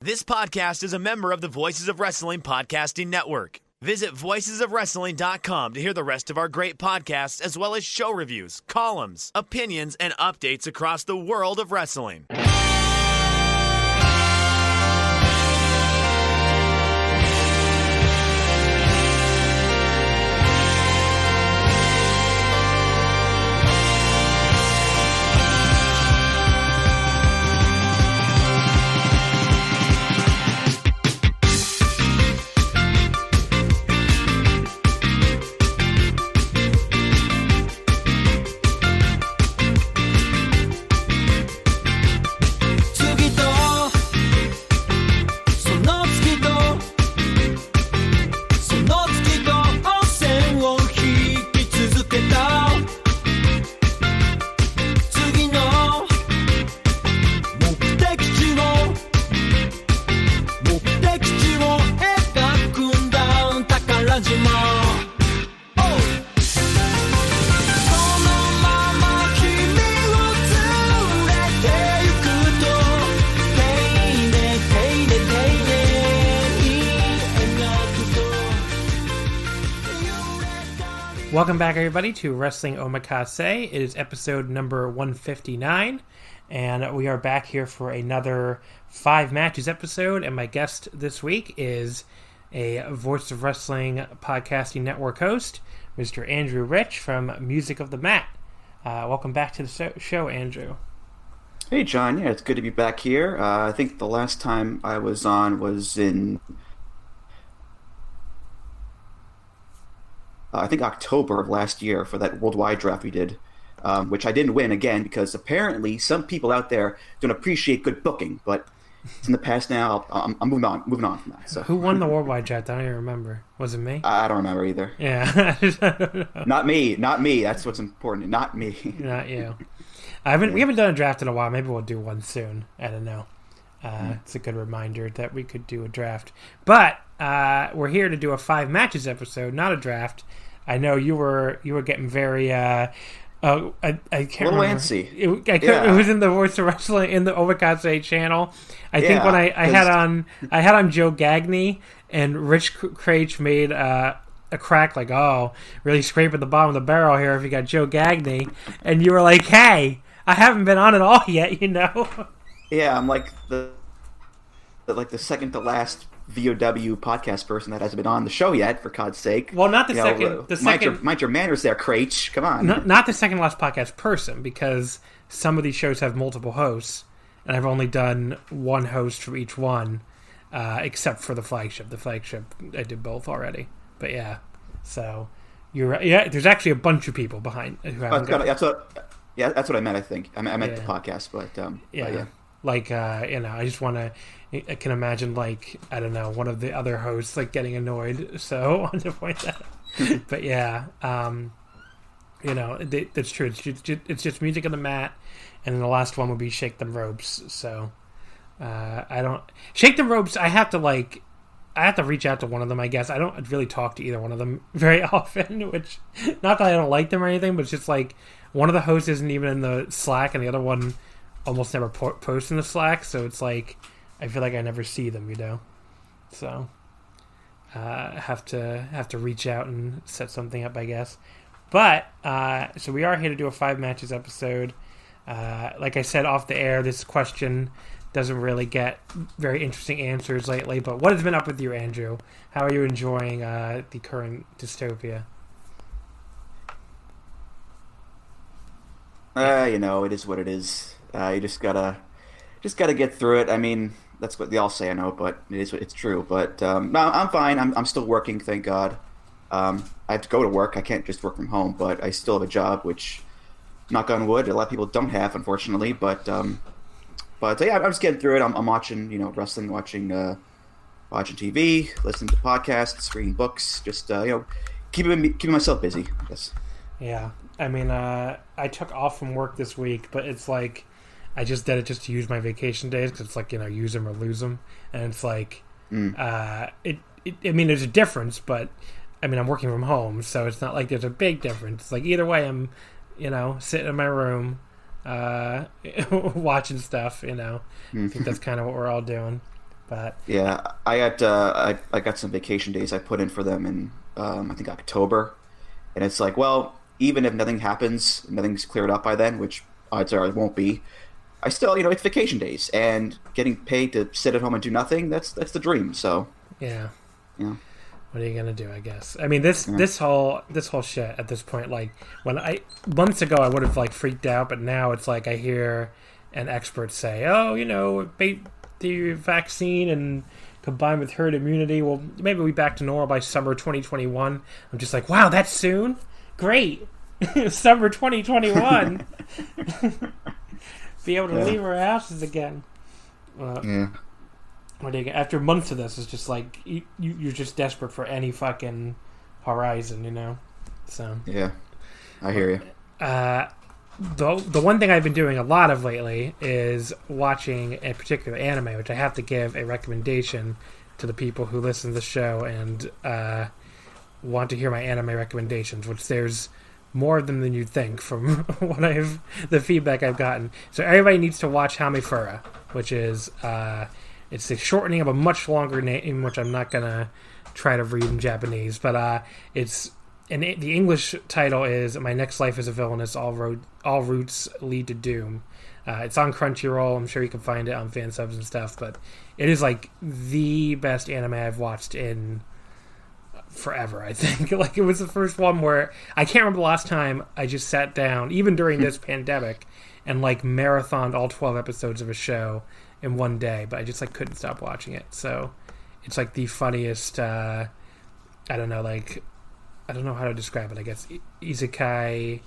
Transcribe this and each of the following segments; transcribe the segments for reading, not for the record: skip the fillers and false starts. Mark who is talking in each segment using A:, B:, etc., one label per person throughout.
A: This podcast is a member of the Voices of Wrestling Podcasting Network. Visit voicesofwrestling.com to hear the rest of our great podcasts, as well as show reviews, columns, opinions, and updates across the world of wrestling.
B: Welcome back, everybody, to Wrestling Omakase. It is episode number 159, and we are back here for another 5 matches episode, and my guest this week is a Voice of Wrestling Podcasting Network host, Mr. Andrew Rich from Music of the Mat. Welcome back to the show, Andrew.
C: Hey, John. Yeah, it's good to be back here. I think the last time I was on was in... I think October of last year for that worldwide draft we did, which I didn't win again because apparently some people out there don't appreciate good booking. But it's in the past now. I'm moving on from that. So
B: who won the worldwide draft? I don't even remember. Was it me?
C: I don't remember either.
B: Yeah,
C: Not me. That's what's important. Not me.
B: Not you. We haven't done a draft in a while. Maybe we'll do one soon. I don't know. It's a good reminder that we could do a draft. But we're here to do a 5 matches episode, not a draft. I know you were getting very I can't remember.
C: Antsy.
B: It was in the Voice of Wrestling in the Omakase channel. I think when I had on Joe Gagney and Rich Craich made a crack like, oh, really scraping the bottom of the barrel here if you got Joe Gagney, and you were like, hey, I haven't been on it all yet, you know.
C: Yeah, I'm like the second to last VOW podcast person that hasn't been on the show yet, for God's sake.
B: Well, not the second.
C: Mind your manners there, Craich. Come on.
B: Not the second last podcast person, because some of these shows have multiple hosts, and I've only done one host for each one, except for the flagship. The flagship, I did both already. But yeah, so you're right. Yeah, there's actually a bunch of people behind who haven't.
C: That's what I meant. I think I meant the podcast, but yeah.
B: Like, I just want to... I can imagine, like, I don't know, one of the other hosts, like, getting annoyed. So, I wanted to point that out. But, yeah, that's true. It's just Music on the Mat, and then the last one would be Shake Them Ropes. So, I don't... Shake Them Ropes, I have to reach out to one of them, I guess. I don't really talk to either one of them very often, which... Not that I don't like them or anything, but it's just, like, one of the hosts isn't even in the Slack, and the other one... almost never post in the Slack, so it's like I feel like I never see them, you know. So have to reach out and set something up, I guess. But so we are here to do a 5 matches episode. Like I said off the air, this question doesn't really get very interesting answers lately. But what has been up with you, Andrew? How are you enjoying the current dystopia?
C: It is what it is. You just gotta get through it. I mean, that's what they all say, I know, but it's true. But no, I'm fine. I'm still working, thank God. I have to go to work. I can't just work from home, but I still have a job, which, knock on wood, a lot of people don't have, unfortunately. But yeah, I'm just getting through it. I'm watching, wrestling, watching TV, listening to podcasts, reading books, just keeping myself busy, I guess.
B: Yeah, I mean, I took off from work this week, but it's like I just did it just to use my vacation days because it's like, use them or lose them, and it's like I mean, there's a difference, but I mean, I'm working from home, so it's not like there's a big difference. It's like either way, I'm sitting in my room watching stuff. I think that's kind of what we're all doing. But
C: Yeah, I got some vacation days I put in for them in I think October, and it's like, well, even if nothing happens, nothing's cleared up by then, which odds are it won't be. I still, it's vacation days, and getting paid to sit at home and do nothing, that's the dream. So,
B: yeah.
C: yeah.
B: What are you gonna do? I guess. I mean, this whole shit at this point. Like months ago, I would have like freaked out, but now it's like I hear an expert say, "Oh, the vaccine and combined with herd immunity, well, maybe we'll be back to normal by summer 2021." I'm just like, wow, that's soon. Great, summer 2021. Be able to leave our houses again. After months of this, it's just like you're just desperate for any fucking horizon, So
C: yeah, I hear you.
B: The one thing I've been doing a lot of lately is watching a particular anime, which I have to give a recommendation to the people who listen to the show and want to hear my anime recommendations, which there's more of them than you'd think from the feedback I've gotten. So everybody needs to watch Hamefura, which is it's the shortening of a much longer name, which I'm not gonna try to read in Japanese, but the English title is "My Next Life as a Villainess. All Routes Lead to Doom." It's on Crunchyroll. I'm sure you can find it on fan subs and stuff, but it is like the best anime I've watched in forever, I think. Like, it was the first one where I can't remember the last time I just sat down, even during this pandemic, and like marathoned all 12 episodes of a show in one day, but I just like couldn't stop watching it. So it's like the funniest I don't know how to describe it. I guess isekai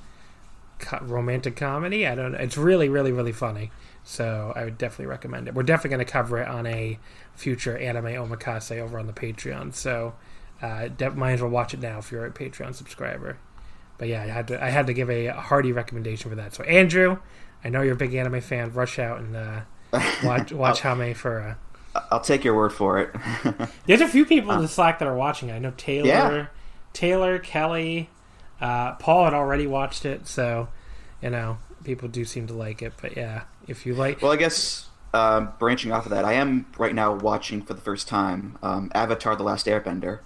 B: romantic comedy. I don't know. It's really, really, really funny. So I would definitely recommend it. We're definitely going to cover it on a future anime omakase over on the Patreon. So might as well watch it now if you're a Patreon subscriber. But yeah, I had to give a hearty recommendation for that. So Andrew, I know you're a big anime fan. Rush out and watch Hamefura.
C: I'll take your word for it.
B: There's a few people in the Slack that are watching it. I know Taylor, Kelly, Paul had already watched it, so people do seem to like it. But yeah, if you like,
C: well, I guess branching off of that, I am right now watching for the first time Avatar: The Last Airbender,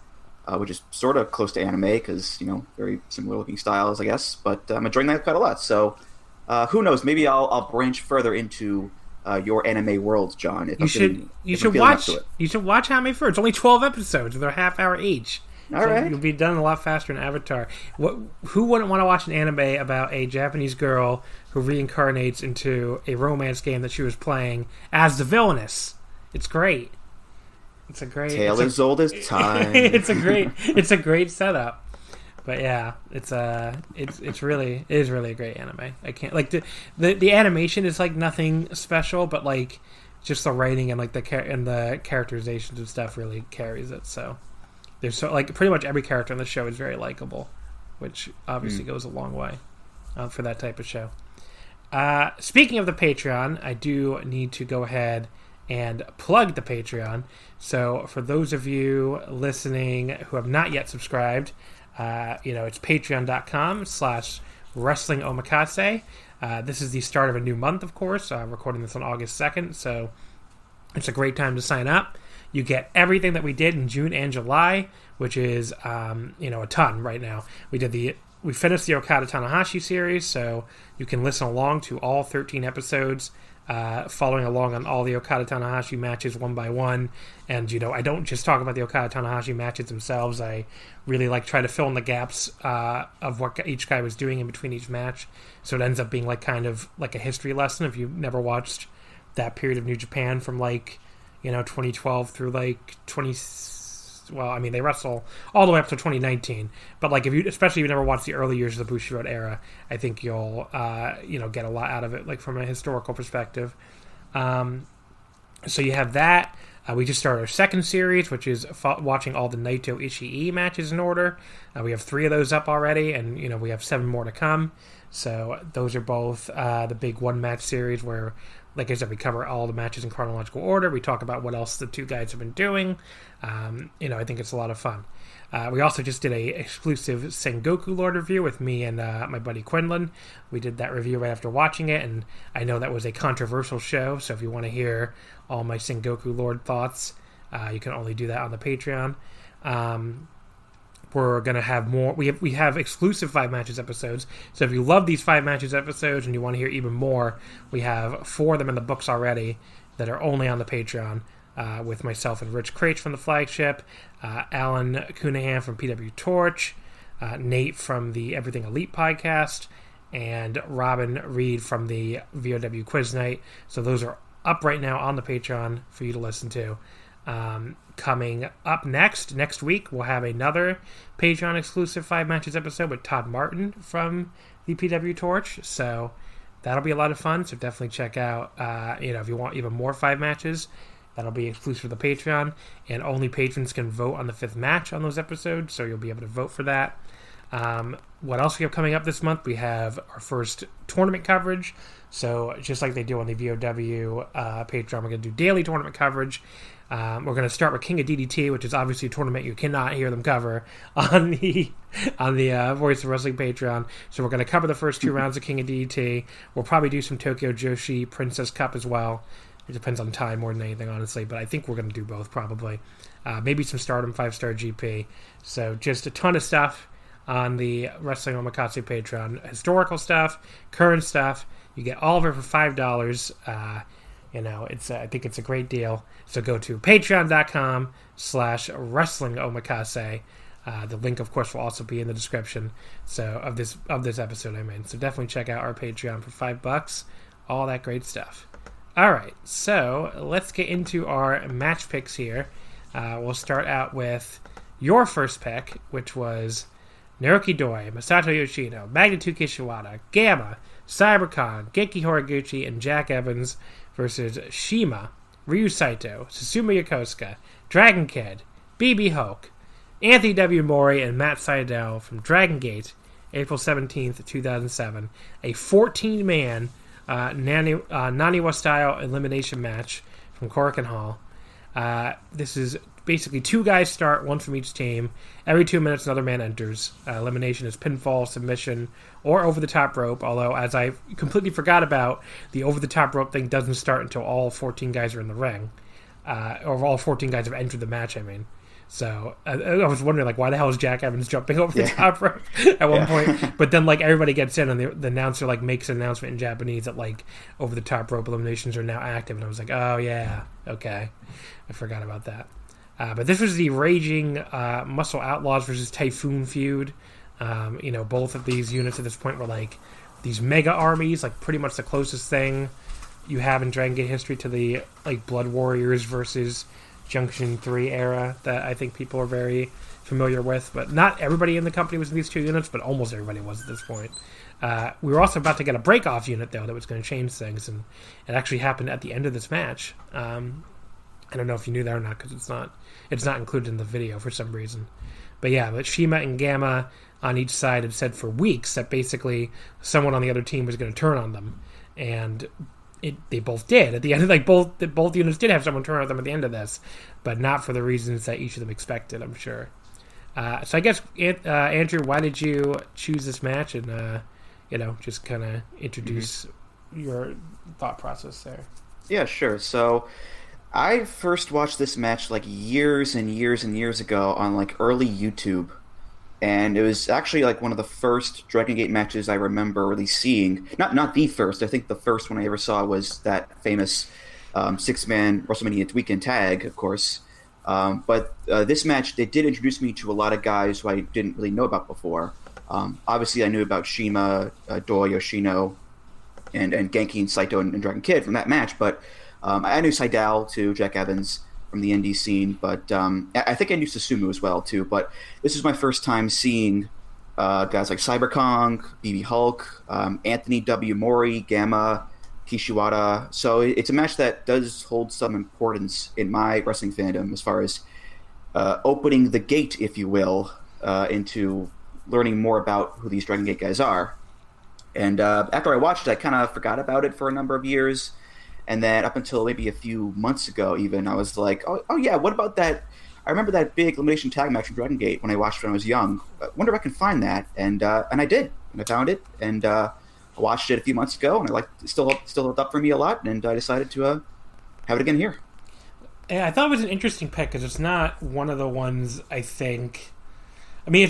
C: which is sort of close to anime because very similar looking styles, I guess. But I'm enjoying that quite a lot. So who knows? Maybe I'll branch further into your anime world, John.
B: You should watch Hamefura. It's only 12 episodes, and they're half hour each.
C: All right.
B: You'll be done a lot faster in Avatar. Who wouldn't want to watch an anime about a Japanese girl who reincarnates into a romance game that she was playing as the villainess? It's great. It's a great
C: tale as old as time.
B: It's a great setup. But yeah, it is really a great anime. I can't like the animation is like nothing special, but like just the writing and like the characterizations and stuff really carries it. So there's like pretty much every character in the show is very likable, which obviously goes a long way for that type of show. Speaking of the Patreon, I do need to go ahead and plug the Patreon. So for those of you listening who have not yet subscribed, it's patreon.com/wrestlingomakase. This is the start of a new month, of course. I'm recording this on August 2nd, so it's a great time to sign up. You get everything that we did in June and July, which is a ton right now. We finished the Okada Tanahashi series, so you can listen along to all 13 episodes, following along on all the Okada Tanahashi matches one by one. And I don't just talk about the Okada Tanahashi matches themselves. I really try to fill in the gaps of what each guy was doing in between each match. So it ends up being kind of like a history lesson if you've never watched that period of New Japan from 2012 through they wrestle all the way up to 2019. But especially if you never watched the early years of the Bushiroad era, I think you'll get a lot out of it, from a historical perspective. So you have that. We just started our second series, which is watching all the Naito Ishii matches in order. We have 3 of those up already, and we have 7 more to come. So those are both the big one match series where like I said, we cover all the matches in chronological order. We talk about what else the two guys have been doing. I think it's a lot of fun. We also just did a exclusive Sengoku Lord review with me and my buddy Quinlan. We did that review right after watching it, and I know that was a controversial show, so if you want to hear all my Sengoku Lord thoughts, you can only do that on the Patreon. We're going to have more. We have exclusive 5 matches episodes, so if you love these 5 matches episodes and you want to hear even more, we have 4 of them in the books already that are only on the Patreon. With myself and Rich Craich from the flagship, Alan Cunahan from PW Torch, Nate from the Everything Elite podcast, and Robin Reed from the VOW Quiz Night. So those are up right now on the Patreon for you to listen to. Coming up next week, we'll have another Patreon exclusive 5 matches episode with Todd Martin from the PW Torch. So that'll be a lot of fun. So definitely check out, if you want even more 5 matches, that'll be exclusive to the Patreon, and only patrons can vote on the 5th match on those episodes, so you'll be able to vote for that. What else we have coming up this month? We have our first tournament coverage, so just like they do on the VOW Patreon, we're going to do daily tournament coverage. We're going to start with King of DDT, which is obviously a tournament you cannot hear them cover on the Voice of Wrestling Patreon. So we're going to cover the first 2 rounds of King of DDT. We'll probably do some Tokyo Joshi Princess Cup as well. It depends on time more than anything, honestly, but I think we're going to do both probably. Maybe some Stardom 5-star GP. So just a ton of stuff on the Wrestling Omakase Patreon. Historical stuff, current stuff. You get all of it for $5. I think it's a great deal. So go to patreon.com/Wrestling Omakase. The link, of course, will also be in the description of this episode I made. So definitely check out our Patreon for $5. All that great stuff. All right, so let's get into our match picks here. We'll start out with your first pick, which was Naruki Doi, Masato Yoshino, Magnitude Kishiwada, Gamma, Cybercon, Genki Horiguchi, and Jack Evans versus Shima, Ryu Saito, Susumu Yokosuka, Dragon Kid, BB Hulk, Anthony W. Mori, and Matt Sydal from Dragon Gate, April 17th, 2007. A 14-man Naniwa-style elimination match from Korakuen Hall. This is basically 2 guys start, 1 from each team. Every 2 minutes, another man enters. Elimination is pinfall, submission, or over-the-top rope, although, as I completely forgot about, the over-the-top rope thing doesn't start until all 14 guys are in the ring. Or all 14 guys have entered the match, I mean. So I was wondering, why the hell is Jack Evans jumping over the top rope at one point? But then, everybody gets in, and the announcer, makes an announcement in Japanese that, over the top rope eliminations are now active. And I was like, oh, yeah, okay. I forgot about that. But this was the Raging Muscle Outlaws versus Typhoon feud. Both of these units at this point were, these mega armies, pretty much the closest thing you have in Dragon Gate history to the, Blood Warriors versus Junction 3 era that I think people are very familiar with, but not everybody in the company was in these 2 units, but almost everybody was at this point. We were also about to get a break-off unit, though, that was going to change things, and it actually happened at the end of this match. I don't know if you knew that or not, because it's not included in the video for some reason. But Shima and Gamma on each side had said for weeks that basically someone on the other team was going to turn on them, and they both did at the end. Both units did have someone turn on them at the end of this, but not for the reasons that each of them expected, I'm sure. So I guess, Andrew, why did you choose this match? And just kind of introduce your thought process there.
C: Yeah, sure. So I first watched this match years and years and years ago on early YouTube. And it was actually one of the first Dragon Gate matches I remember really seeing. Not the first. I think the first one I ever saw was that famous 6-man WrestleMania weekend tag, of course. But this match, they did introduce me to a lot of guys who I didn't really know about before. Obviously, I knew about Shima, Doi, Yoshino, and Genki and Saito and Dragon Kid from that match. But I knew Sydal too, Jack Evans from the indie scene, but I think I knew Susumu as well too. But this is my first time seeing guys like Cyberkong, BB Hulk, Anthony W. Mori, Gamma, Kishiwada. So it's a match that does hold some importance in my wrestling fandom as far as opening the gate, if you will, into learning more about who these Dragon Gate guys are. And after I watched it, I kind of forgot about it for a number of years. And then up until maybe a few months ago, even, I was like, oh yeah, what about that? I remember that big elimination tag match from Dragon Gate when I watched it when I was young. I wonder if I can find that, and I did, and I found it, and I watched it a few months ago, and it still held up for me a lot, and I decided to have it again here.
B: Yeah, I thought it was an interesting pick because it's not one of the ones I think. I mean,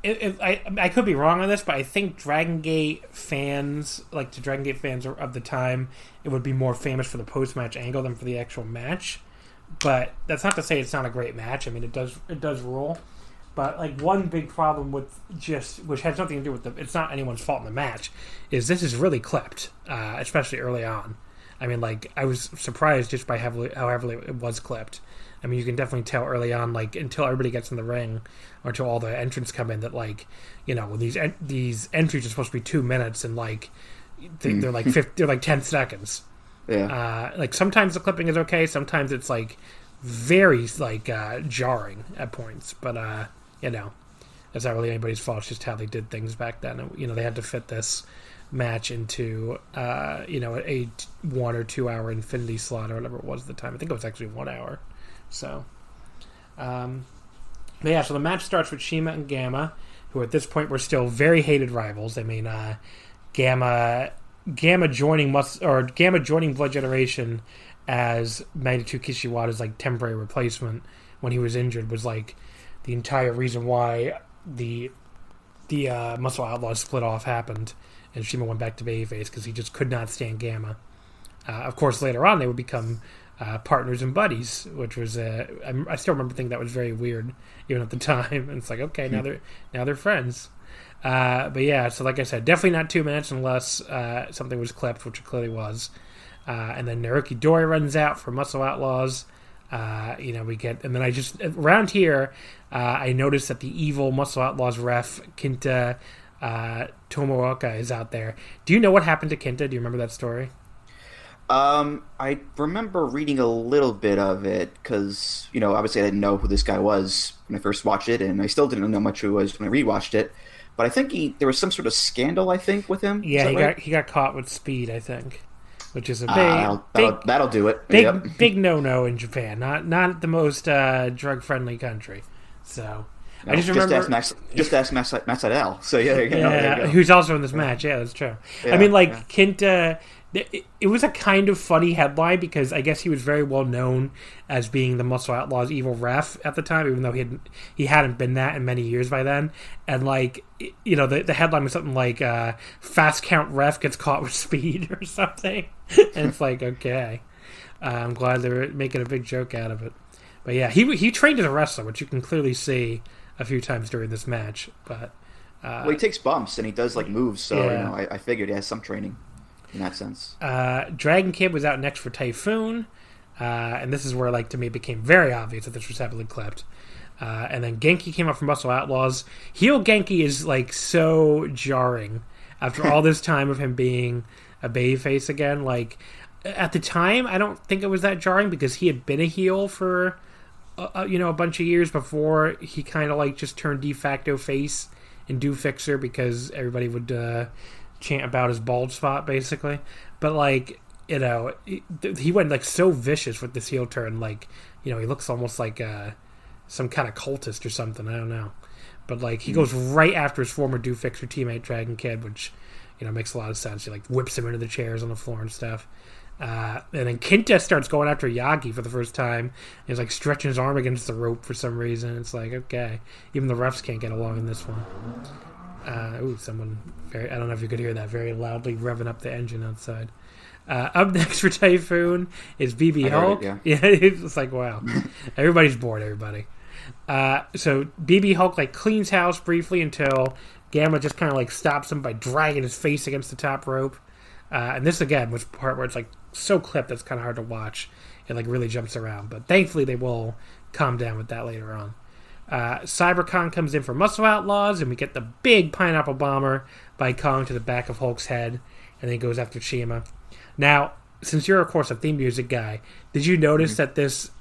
B: I could be wrong on this, but I think Dragon Gate fans, like the Dragon Gate fans of the time, it would be more famous for the post-match angle than for the actual match. But that's not to say it's not a great match. I mean, it does rule. But like one big problem with which has nothing to do with it's not anyone's fault in the match, is this is really clipped, especially early on. I mean, like, I was surprised just by how heavily it was clipped. I mean, you can definitely tell early on, like, until everybody gets in the ring, or until all the entrants come in, that, like, you know, when these entries are supposed to be 2 minutes, and, like, they're like 10 seconds.
C: Yeah.
B: Like, sometimes the clipping is okay, sometimes it's, like, very, like, jarring at points. But, you know, it's not really anybody's fault. It's just how they did things back then. You know, they had to fit this match into you know, a 1 or 2 hour infinity slot or whatever it was at the time. I think it was actually 1 hour. So but yeah, so the match starts with Shima and Gamma, who at this point were still very hated rivals. I mean, Gamma joining Blood Generation as Naito Kishiwada's like temporary replacement when he was injured was like the entire reason why the Muscle Outlaws split off happened. And Shima went back to babyface because he just could not stand Gamma. Of course, later on, they would become partners and buddies, which was I still remember thinking that was very weird, even at the time. And it's like, okay, now they're friends. But yeah, so like I said, definitely not 2 minutes unless something was clipped, which it clearly was. And then Naruki Doi runs out for Muscle Outlaws. You know, we get, and then I just around here, I noticed that the evil Muscle Outlaws ref Kinta Tomoaka is out there. Do you know what happened to Kinta? Do you remember that story?
C: I remember reading a little bit of it because, you know, obviously I didn't know who this guy was when I first watched it, and I still didn't know much who he was when I rewatched it. But I think there was some sort of scandal, I think, with him.
B: Yeah, he got caught with speed, I think, which is a
C: that'll do it.
B: Big no in Japan. Not the most drug friendly country. So.
C: No,
B: I just remember.
C: Just ask Matt Sydal. So yeah, there you go.
B: Who's also in this match? Yeah, that's true. Yeah, I mean, like Kinta, it was a kind of funny headline because I guess he was very well known as being the Muscle Outlaws' evil ref at the time, even though he hadn't been that in many years by then. And like, you know, the headline was something like "Fast Count Ref Gets Caught with Speed" or something. And it's like, okay, I'm glad they were making a big joke out of it. But yeah, he trained as a wrestler, which you can clearly see a few times during this match. But
C: well, he takes bumps and he does like moves, so you know, I figured he has some training in that sense.
B: Dragon Kid was out next for Typhoon, and this is where, like, to me, it became very obvious that this was heavily clipped. And then Genki came up from Muscle Outlaws. Heel Genki is like so jarring after all this time of him being a babyface again. Like, at the time, I don't think it was that jarring because he had been a heel for you know, a bunch of years before he kind of like just turned de facto face and do fixer because everybody would chant about his bald spot basically. But like, you know, he went like so vicious with this heel turn. Like, you know, he looks almost like some kind of cultist or something. I don't know. But like, he goes right after his former do fixer teammate Dragon Kid, which, you know, makes a lot of sense. He like whips him into the chairs on the floor and stuff. And then Kinta starts going after Yagi for the first time. He's like stretching his arm against the rope for some reason. It's like, okay, even the refs can't get along in this one. Someone I don't know if you could hear that, very loudly revving up the engine outside. Up next for Typhoon is BB Hulk. Yeah, it's like, wow, everybody's bored. Everybody. So BB Hulk like cleans house briefly until Gamma just kind of like stops him by dragging his face against the top rope. And this again was the part where it's like so clipped that's kind of hard to watch. It like really jumps around, but thankfully they will calm down with that later on. Cybercon comes in for Muscle Outlaws, and we get the big pineapple bomber by Kong to the back of Hulk's head, and then he goes after Shima. Now, since you're of course a theme music guy, did you notice that this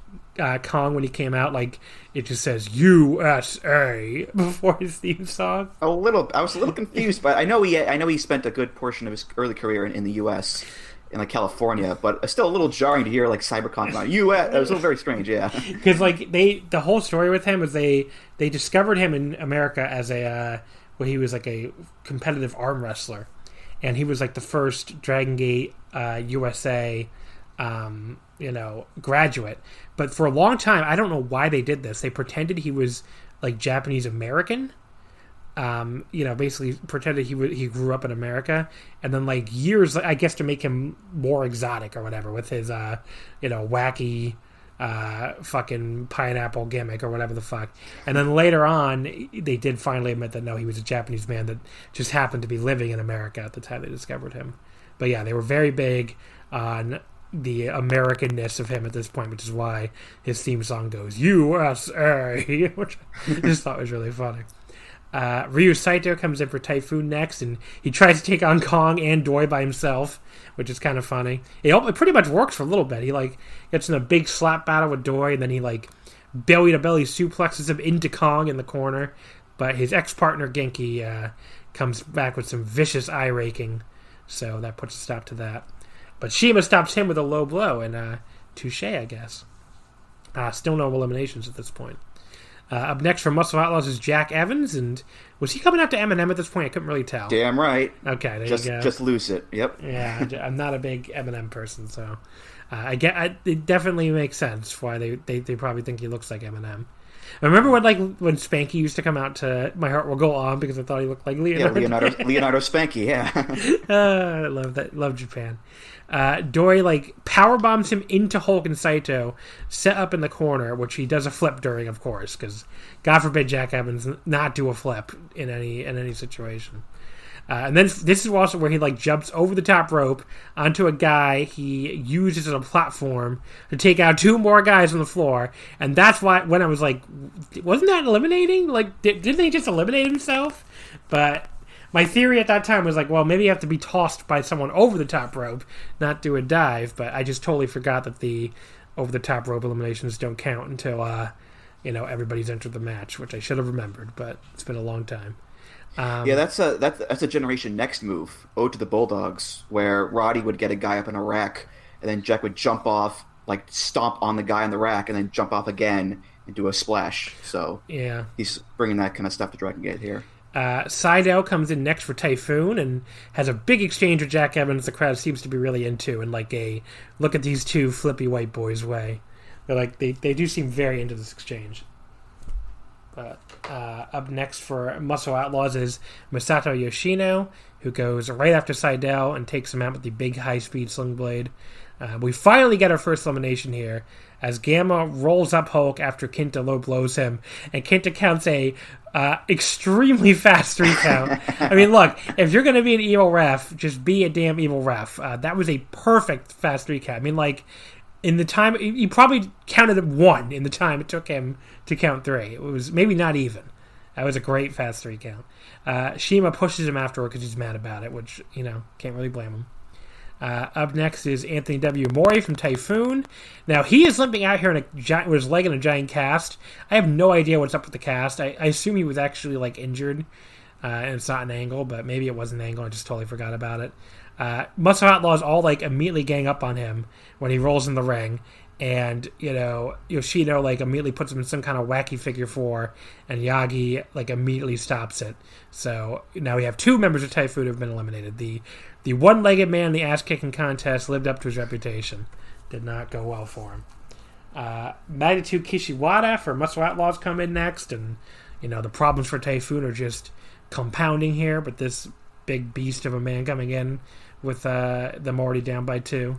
B: Kong, when he came out, like it just says USA before his theme song?
C: A little. I was a little confused, but I know he spent a good portion of his early career in the U.S. in like California, but it's still a little jarring to hear like CyberCon about U.S. It was very strange, yeah.
B: Because like the whole story with him was they discovered him in America as he was like a competitive arm wrestler, and he was like the first Dragon Gate USA graduate. But for a long time, I don't know why they did this. They pretended he was like Japanese American. Basically pretended he grew up in America, and then like years, I guess, to make him more exotic or whatever with his wacky fucking pineapple gimmick or whatever the fuck. And then later on, they did finally admit that no, he was a Japanese man that just happened to be living in America at the time they discovered him. But yeah, they were very big on the Americanness of him at this point, which is why his theme song goes USA, which I just thought was really funny. Ryu Saito comes in for Typhoon next, and he tries to take on Kong and Doi by himself, which is kind of funny. It pretty much works for a little bit. He like gets in a big slap battle with Doi, and then he like belly to belly suplexes him into Kong in the corner. But his ex-partner Genki comes back with some vicious eye raking, so that puts a stop to that. But Shima stops him with a low blow, and touche, I guess. Still no eliminations at this point. Up next for Muscle Outlaws is Jack Evans, and was he coming out to Eminem at this point? I couldn't really tell.
C: Damn right.
B: Okay, there you go.
C: Just lose it. Yep.
B: Yeah, I'm not a big Eminem person, so it definitely makes sense why they probably think he looks like Eminem. I remember when Spanky used to come out to My Heart Will Go On because I thought he looked like Leonardo.
C: Yeah, Leonardo Spanky. Yeah.
B: I love that. Love Japan. Doi like power bombs him into Hulk and Saito, set up in the corner, which he does a flip during, of course, because God forbid Jack Evans not do a flip in any situation. And then this is also where he like jumps over the top rope onto a guy he uses as a platform to take out two more guys on the floor, and that's why when I was like, wasn't that eliminating? Like, didn't he just eliminate himself? But my theory at that time was like, well, maybe you have to be tossed by someone over the top rope, not do a dive. But I just totally forgot that the over the top rope eliminations don't count until everybody's entered the match, which I should have remembered. But it's been a long time.
C: That's a Generation Next move, Ode to the Bulldogs, where Roddy would get a guy up in a rack, and then Jack would jump off, like stomp on the guy on the rack, and then jump off again and do a splash. So
B: yeah, he's
C: bringing that kind of stuff to Dragon Gate here.
B: Seidel comes in next for Typhoon and has a big exchange with Jack Evans. The crowd seems to be really into, and like a look at these two flippy white boys way. They're like they do seem very into this exchange. But up next for Muscle Outlaws is Masato Yoshino, who goes right after Seidel and takes him out with the big high-speed sling blade. We finally get our first elimination here, as Gamma rolls up Hulk after Kenta low blows him, and Kenta counts a extremely fast 3 count. I mean, look, if you're going to be an evil ref, just be a damn evil ref. That was a perfect fast 3 count. I mean, like, in the time, he probably counted 1 in the time it took him to count 3. It was maybe not even. That was a great fast 3 count. Shima pushes him afterward because he's mad about it, which, can't really blame him. Up next is Anthony W. Mori from Typhoon. Now, he is limping out here with his leg in a giant cast. I have no idea what's up with the cast. I assume he was actually, like, injured, and it's not an angle, but maybe it was an angle. I just totally forgot about it. Muscle Outlaws all, like, immediately gang up on him when he rolls in the ring. And, Yoshino, like, immediately puts him in some kind of wacky figure 4, and Yagi, like, immediately stops it. So now we have 2 members of Typhoon who have been eliminated. The one-legged man in the ass-kicking contest lived up to his reputation. Did not go well for him. Magnitude Kishiwada for Muscle Outlaws come in next, and, the problems for Typhoon are just compounding here, but this big beast of a man coming in with them already down by 2.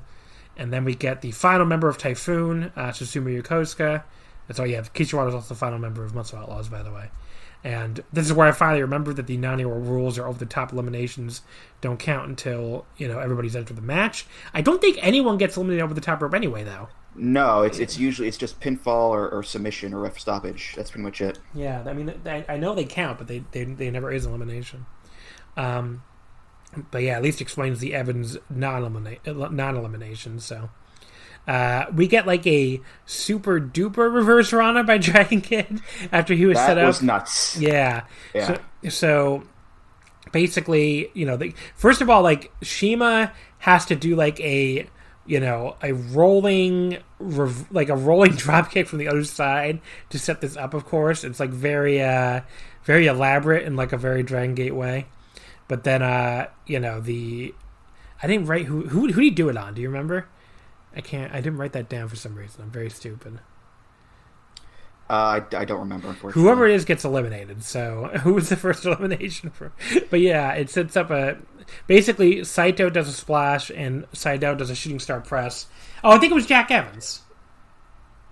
B: And then we get the final member of Typhoon, Susumu Yokosuka. So yeah, Kishiwada is also the final member of Muscle Outlaws, by the way. And this is where I finally remembered that the Nani rules or over-the-top eliminations don't count until, everybody's entered the match. I don't think anyone gets eliminated over the top rope anyway, though.
C: No, it's usually just pinfall or submission or ref stoppage. That's pretty much it.
B: Yeah, I mean, I know they count, but they never is elimination. But yeah, at least explains the Evans non-elimination. So we get like a super duper reverse Rana by Dragon Kid after he was set up.
C: That was nuts.
B: Yeah. So basically, first of all, like, Shima has to do like a rolling drop kick from the other side to set this up. Of course, it's like very elaborate in like a very Dragon Gate way. But then I didn't write who did he do it on? Do you remember? I didn't write that down for some reason. I'm very stupid.
C: I don't remember, unfortunately.
B: Whoever it is gets eliminated. So who was the first elimination for? But yeah, it sets up basically Saito does a splash and Saito does a shooting star press. Oh, I think it was Jack Evans.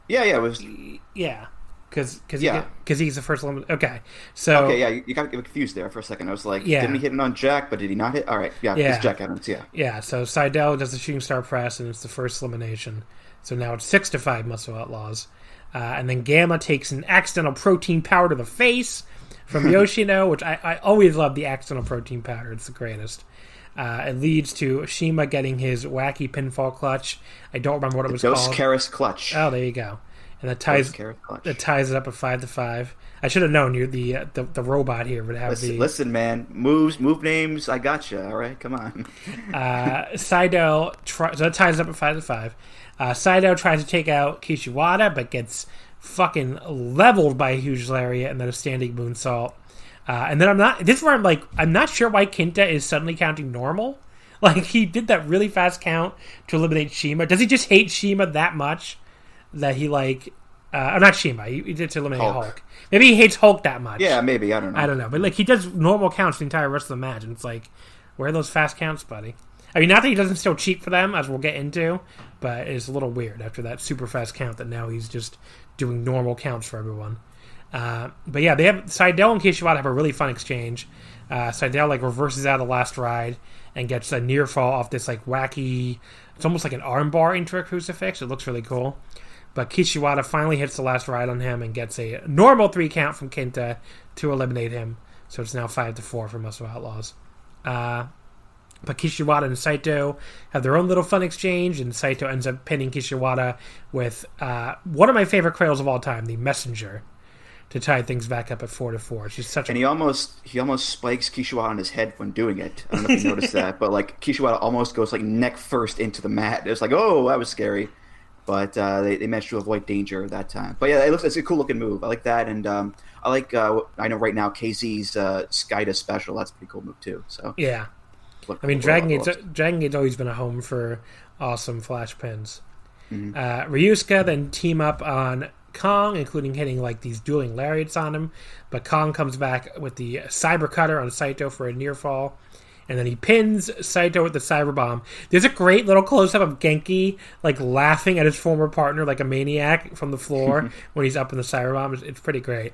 C: Yeah, it was.
B: Yeah, because he's the first eliminated. Okay, so
C: okay, yeah, you got confused there for a second. I was like, didn't he hit it on Jack? But did he not hit? All right, it's Jack Evans.
B: Yeah. So Saito does the shooting star press and it's the first elimination. So now it's 6-5 Muscle Outlaws. And then Gamma takes an accidental protein powder to the face from Yoshino, which I always love the accidental protein powder. It's the greatest. It leads to Shima getting his wacky pinfall clutch. I don't remember what it was called.
C: Dos Caras clutch.
B: Oh, there you go. And that ties it up at 5-5. I should have known the robot here would have
C: Listen, man. Move names. I gotcha. All right, come on.
B: Saito so that ties it up at 5-5. Saito tries to take out Kishiwada, but gets fucking leveled by a huge lariat and then a standing moonsault. And then I'm not sure why Kinta is suddenly counting normal. Like, he did that really fast count to eliminate Shima. Does he just hate Shima that much that he not Shima, he did to eliminate Hulk. Maybe he hates Hulk that much.
C: Yeah, maybe, I don't know.
B: But like, he does normal counts the entire rest of the match, and it's like, where are those fast counts, buddy? I mean, not that he doesn't still cheat for them, as we'll get into, but it's a little weird after that super fast count that now he's just doing normal counts for everyone. But yeah, they have Seidel and Kishiwada have a really fun exchange. Seidel reverses out of the last ride and gets a near fall off this wacky, it's almost like an armbar into a crucifix. It looks really cool. But Kishiwada finally hits the last ride on him and gets a normal 3 count from Kinta to eliminate him. So it's now 5-4 for Muscle Outlaws. But Kishiwada and Saito have their own little fun exchange, and Saito ends up pinning Kishiwada with one of my favorite cradles of all time, the Messenger, to tie things back up at 4-4. It's just such
C: he almost spikes Kishiwada on his head when doing it. I don't know if you noticed that, but Kishiwada almost goes neck first into the mat. It's oh, that was scary. But they managed to avoid danger that time. But yeah, it's a cool looking move. I like that, and I like I know right now KZ's Skida special. That's a pretty cool move too. So
B: yeah. I mean, Dragon Gate's always been a home for awesome flash pins. Mm-hmm. Ryusuke then team up on Kong, including hitting these dueling lariats on him. But Kong comes back with the Cyber Cutter on Saito for a near fall. And then he pins Saito with the Cyber Bomb. There's a great little close-up of Genki laughing at his former partner like a maniac from the floor when he's up in the Cyber Bomb. It's pretty great.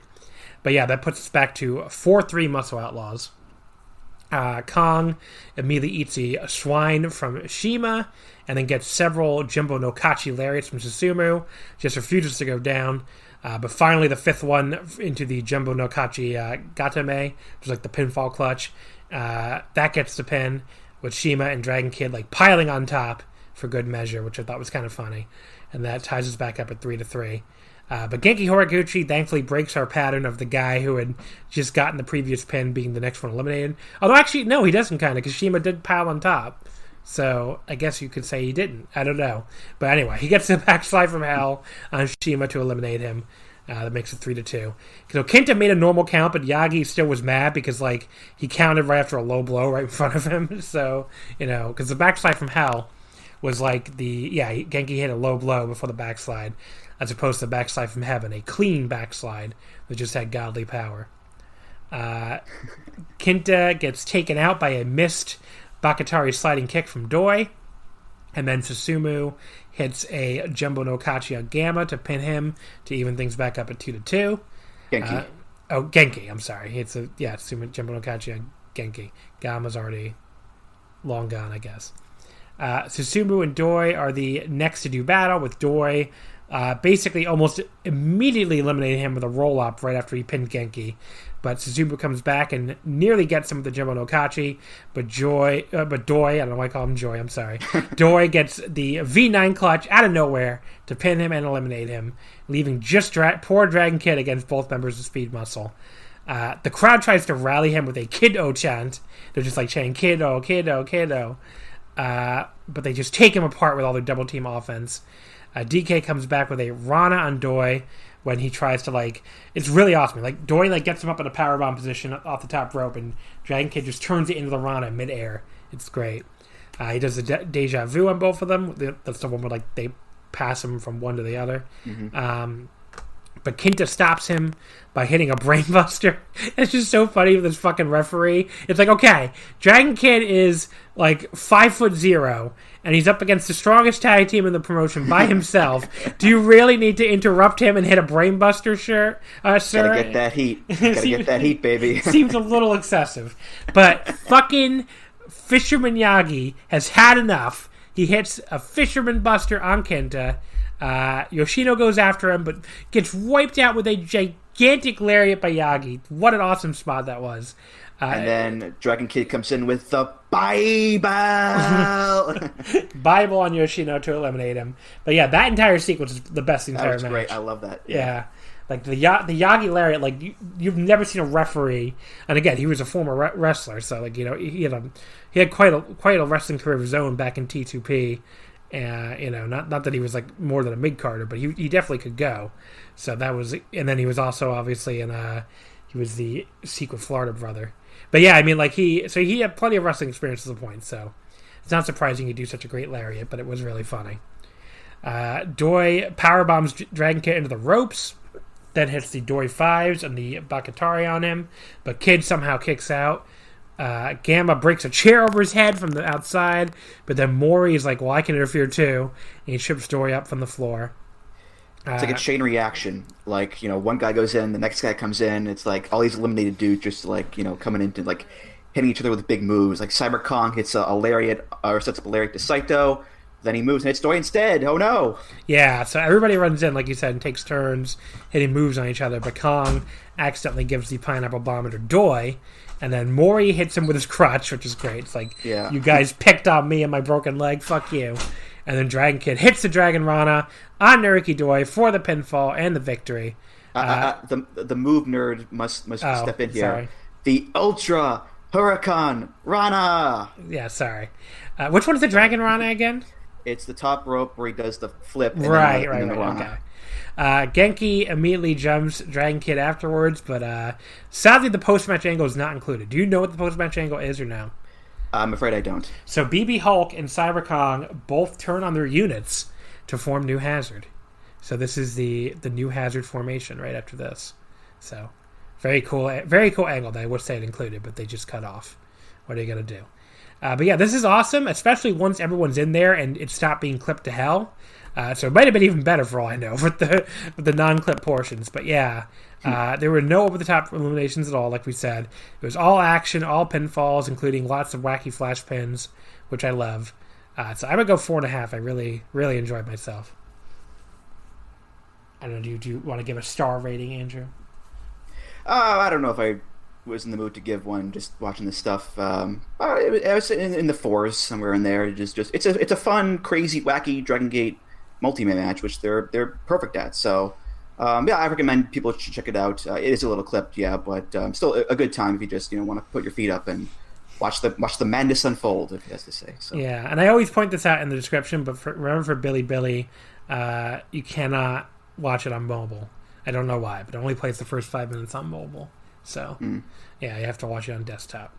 B: But yeah, that puts us back to 4-3 Muscle Outlaws. Kong immediately eats a swine from Shima and then gets several Jumbo no Kachi lariats from Susumu. Just refuses to go down. But finally, the 5th one into the Jumbo no Kachi Gatame, which is the pinfall clutch. That gets the pin with Shima and Dragon Kid piling on top for good measure, which I thought was kind of funny. And that ties us back up at 3-3. But Genki Horiguchi thankfully breaks our pattern of the guy who had just gotten the previous pin being the next one eliminated. Although actually, no, he doesn't because Shima did pile on top. So I guess you could say he didn't. I don't know. But anyway, he gets the backslide from hell on Shima to eliminate him. That makes it 3-2. So Kenta made a normal count, but Yagi still was mad because he counted right after a low blow right in front of him. So, because the backslide from hell was Genki hit a low blow before the backslide, as opposed to the backslide from heaven, a clean backslide that just had godly power. Kenta gets taken out by a missed Bakatari sliding kick from Doi, and then Susumu hits a Jumbo no Kachi on Gamma to pin him to even things back up at 2-2.
C: Genki.
B: Genki, I'm sorry. It's Susumu Jumbo no Kachi on Genki. Gamma's already long gone, I guess. Susumu and Doi are the next to do battle, with Doi basically almost immediately eliminating him with a roll-up right after he pinned Genki. But Suzumu comes back and nearly gets him with the Jumbo no Kachi, but Doi, I don't know why I call him Joy, I'm sorry. Doi gets the V9 clutch out of nowhere to pin him and eliminate him, leaving just poor Dragon Kid against both members of Speed Muscle. The crowd tries to rally him with a kiddo chant. They're just like chanting kiddo, kiddo, kiddo. But they just take him apart with all their double team offense. DK comes back with a Rana on Doi when he tries to, like, it's really awesome. Like, Doi, like, gets him up in a powerbomb position off the top rope, and Dragon Kid just turns it into the Rana in midair. It's great. He does a deja vu on both of them. That's the one where, like, they pass him from one to the other. Mm-hmm. But Kinta stops him by hitting a brainbuster. It's just so funny with this fucking referee. It's like, okay, Dragon Kid is like 5'0", and he's up against the strongest tag team in the promotion by himself. Do you really need to interrupt him and hit a brainbuster, sir?
C: Gotta get that heat. Gotta get that heat, baby.
B: Seems a little excessive. But fucking Fisherman Yagi has had enough. He hits a Fisherman Buster on Kenta. Yoshino goes after him, but gets wiped out with a gigantic lariat by Yagi. What an awesome spot that was.
C: And then Dragon Kid comes in with the Bible.
B: Bible on Yoshino to eliminate him. But yeah, that entire sequence is the best entire match.
C: That was great. I love that.
B: Yeah. Like the Yagi lariat, like you've never seen a referee, and again, he was a former wrestler, so like, you know, he had quite a wrestling career of his own back in T2P. You know, not that he was like more than a mid-carder, but he definitely could go. So that was, and then he was also obviously he was the Secret Florida brother. But yeah, I mean, like he had plenty of wrestling experience at the point, so it's not surprising he'd do such a great lariat, but it was really funny. Doi powerbombs Dragon Kid into the ropes, then hits the Doi 5s and the Bakatari on him, but Kid somehow kicks out. Gamma breaks a chair over his head from the outside, but then Mori is like, well, I can interfere too, and he trips Doi up from the floor.
C: It's like a chain reaction. Like, you know, one guy goes in, the next guy comes in. It's like all these eliminated dudes just like, you know, coming into like hitting each other with big moves. Like Cyber Kong hits a lariat or sets up a lariat to Saito. Then he moves and hits Doi instead. Oh no! Yeah,
B: so everybody runs in, like you said, and takes turns hitting moves on each other. But Kong accidentally gives the pineapple bomb to Doi. And then Mori hits him with his crutch, which is great. It's like, You guys picked on me and my broken leg. Fuck you. And then Dragon Kid hits the Dragon Rana on Naruki Doi for the pinfall and the victory.
C: The move nerd must step in here.
B: Sorry.
C: The Ultra Huracan Rana.
B: Yeah, sorry. Which one is the Dragon Rana again?
C: It's the top rope where he does the flip. And
B: right.
C: Rana.
B: Okay. Genki immediately jumps Dragon Kid afterwards, but sadly the post-match angle is not included. Do you know what the post-match angle is or no?
C: I'm afraid I don't.
B: So BB Hulk and Cyber Kong both turn on their units to form New Hazard. So this is the New Hazard formation right after this. So very cool angle that I would say it included, but they just cut off. What are you going to do? But yeah, this is awesome, especially once everyone's in there and it stopped being clipped to hell. So it might have been even better for all I know with the non-clip portions. But yeah, there were no over-the-top eliminations at all, like we said. It was all action, all pinfalls, including lots of wacky flash pins, which I love. So I would go 4.5. I really, really enjoyed myself. I don't know, do you want to give a star rating, Andrew?
C: I don't know if I was in the mood to give one just watching this stuff. I was in the 4s, somewhere in there. It's a fun, crazy, wacky Dragon Gate multi-man match, which they're perfect at. So yeah, I recommend people should check it out. It is a little clipped, yeah, but still a good time if you just want to put your feet up and watch the madness unfold, if you has to say. So.
B: Yeah, and I always point this out in the description, but remember for Billy, you cannot watch it on mobile. I don't know why, but it only plays the first 5 minutes on mobile. So, yeah, you have to watch it on desktop.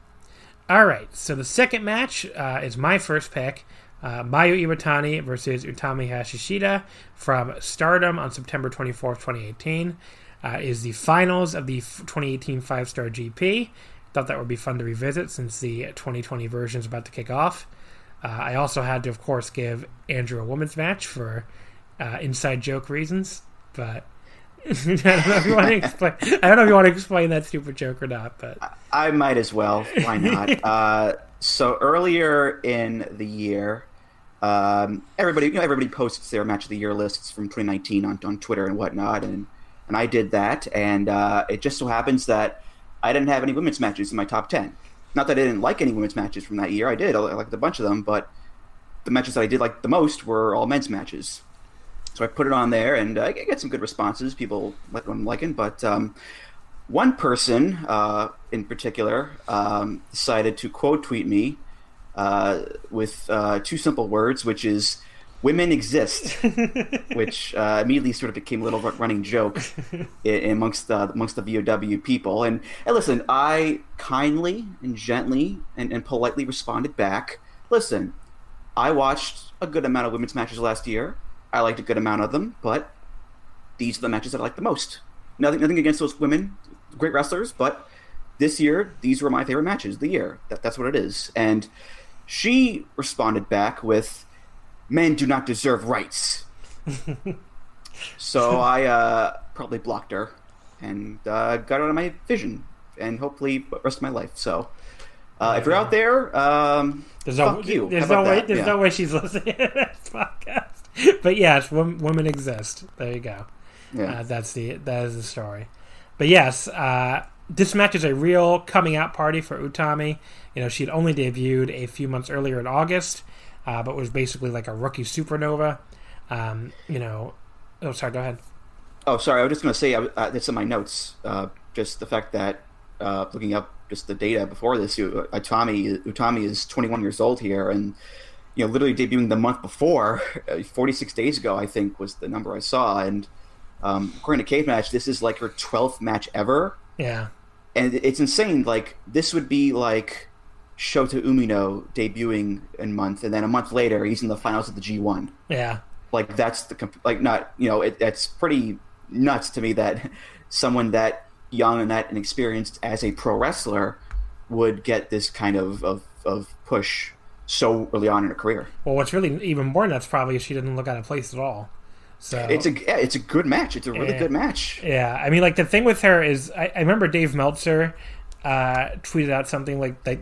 B: All right, so the second match is my first pick. Mayu Iwatani versus Utami Hashishida from Stardom on September 24th, 2018. Is the finals of the 2018 5-Star GP. Thought that would be fun to revisit since the 2020 version is about to kick off. I also had to, of course, give Andrew a women's match for inside joke reasons, but I don't know if you want to explain that stupid joke or not. But
C: I might as well. Why not? So earlier in the year, everybody posts their match of the year lists from 2019 on Twitter and whatnot, and I did that, and it just so happens that I didn't have any women's matches in my top 10. Not that I didn't like any women's matches from that year. I did. I liked a bunch of them, but the matches that I did like the most were all men's matches. So I put it on there, and I get some good responses. People like what I'm liking, but one person in particular decided to quote tweet me with two simple words, which is "women exist," which immediately sort of became a little running joke amongst the VOW people. And listen, I kindly and gently and politely responded back. Listen, I watched a good amount of women's matches last year. I liked a good amount of them, but these are the matches that I like the most. Nothing against those women, great wrestlers, but this year, these were my favorite matches of the year. That's what it is. And she responded back with, "Men do not deserve rights." So I probably blocked her and got out of my vision and hopefully the rest of my life. So if you're out there, fuck you.
B: There's no way she's listening to this podcast. But yes, women exist. There you go. Yeah. That is the story. But yes, this match is a real coming out party for Utami. She had only debuted a few months earlier in August, but was basically like a rookie supernova. Oh, sorry, go ahead.
C: Oh, sorry, I was just going to say, it's in my notes, just the fact that, looking up just the data before this, Utami is 21 years old here, and, literally debuting the month before, 46 days ago, I think, was the number I saw, and according to Cave Match, this is like her 12th match ever.
B: Yeah.
C: And it's insane. Like, this would be like Shota Umino debuting in a month, and then a month later, he's in the finals of the G1.
B: Yeah.
C: Like, that's that's pretty nuts to me that someone that young and that inexperienced as a pro wrestler would get this kind of push so early on in her career.
B: Well, what's really even more nuts probably is she didn't look out of place at all. So
C: it's a good match. It's a really good match.
B: Yeah, I mean, like, the thing with her is, I remember Dave Meltzer tweeted out something like that,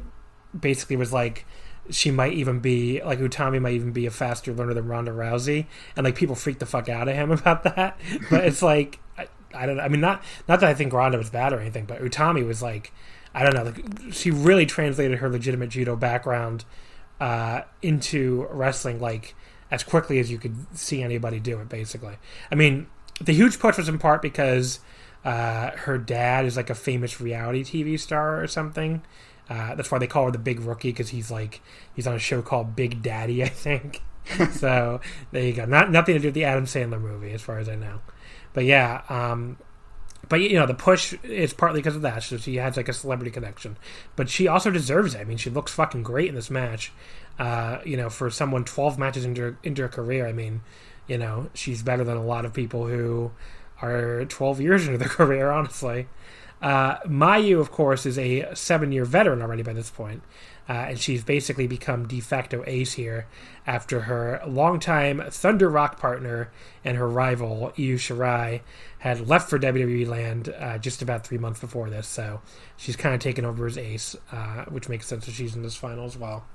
B: basically was like, she might even be like, Utami might even be a faster learner than Ronda Rousey, and like people freaked the fuck out of him about that. But it's like, I don't know. I mean, not that I think Ronda was bad or anything, but Utami was like, I don't know. Like, she really translated her legitimate judo background into wrestling, like, as quickly as you could see anybody do it, basically. I mean, the huge push was in part because her dad is like a famous reality TV star or something. That's why they call her the Big Rookie, because he's on a show called Big Daddy, I think. So there you go. Nothing to do with the Adam Sandler movie, as far as I know. But yeah, the push is partly because of that. So she has like a celebrity connection, but she also deserves it. I mean, she looks fucking great in this match. For someone 12 matches into her career, I mean, she's better than a lot of people who are 12 years into their career, honestly. Mayu, of course, is a 7-year veteran already by this point, and she's basically become de facto ace here after her longtime Thunder Rock partner and her rival, Io Shirai, had left for WWE land just about 3 months before this, so she's kind of taken over as ace, which makes sense that she's in this final as well.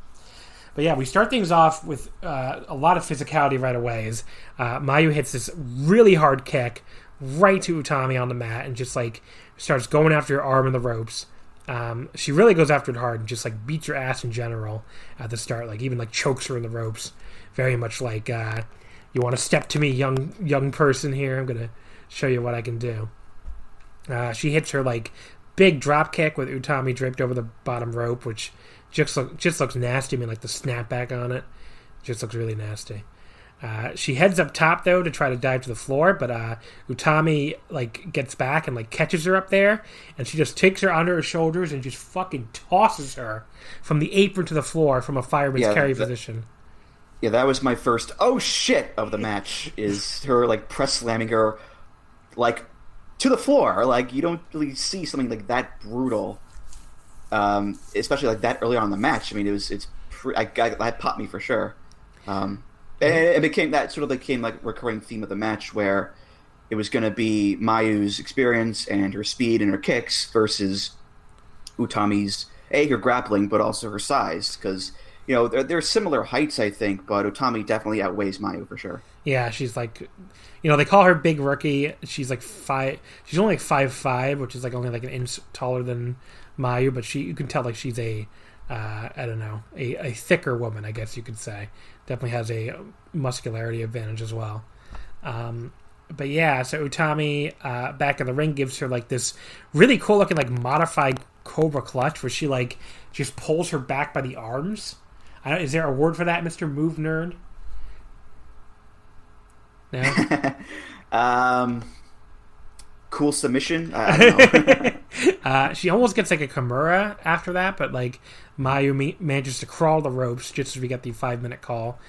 B: But yeah, we start things off with a lot of physicality right away as Mayu hits this really hard kick right to Utami on the mat and just like starts going after her arm in the ropes. She really goes after it hard and just like beats her ass in general at the start, like even like chokes her in the ropes. Very much like, you want to step to me, young person here? I'm going to show you what I can do. She hits her like big drop kick with Utami draped over the bottom rope, which just looks nasty. I mean, like the snapback on it just looks really nasty. She heads up top though to try to dive to the floor, but Utami like gets back and like catches her up there, and she just takes her under her shoulders and just fucking tosses her from the apron to the floor from a fireman's carry position.
C: Yeah, that was my first oh shit of the match, is her like press slamming her like to the floor. Like, you don't really see something like that brutal, especially like that early on in the match. I mean, that popped me for sure. And it became like recurring theme of the match, where it was going to be Mayu's experience and her speed and her kicks versus Utami's her grappling, but also her size, because they're similar heights, I think, but Utami definitely outweighs Mayu for sure.
B: Yeah, she's like, they call her Big Rookie. She's like she's only like 5'5", which is like only like an inch taller than Mayu, but you can tell like she's a thicker woman, I guess you could say. Definitely has a muscularity advantage as well. But yeah, so Utami back in the ring gives her like this really cool looking like modified Cobra clutch where she like just pulls her back by the arms. Is there a word for that, Mr. Move Nerd? No?
C: Cool submission? I don't
B: know. She almost gets like a Kimura after that, but like Mayu manages to crawl the ropes just as we get the 5-minute call.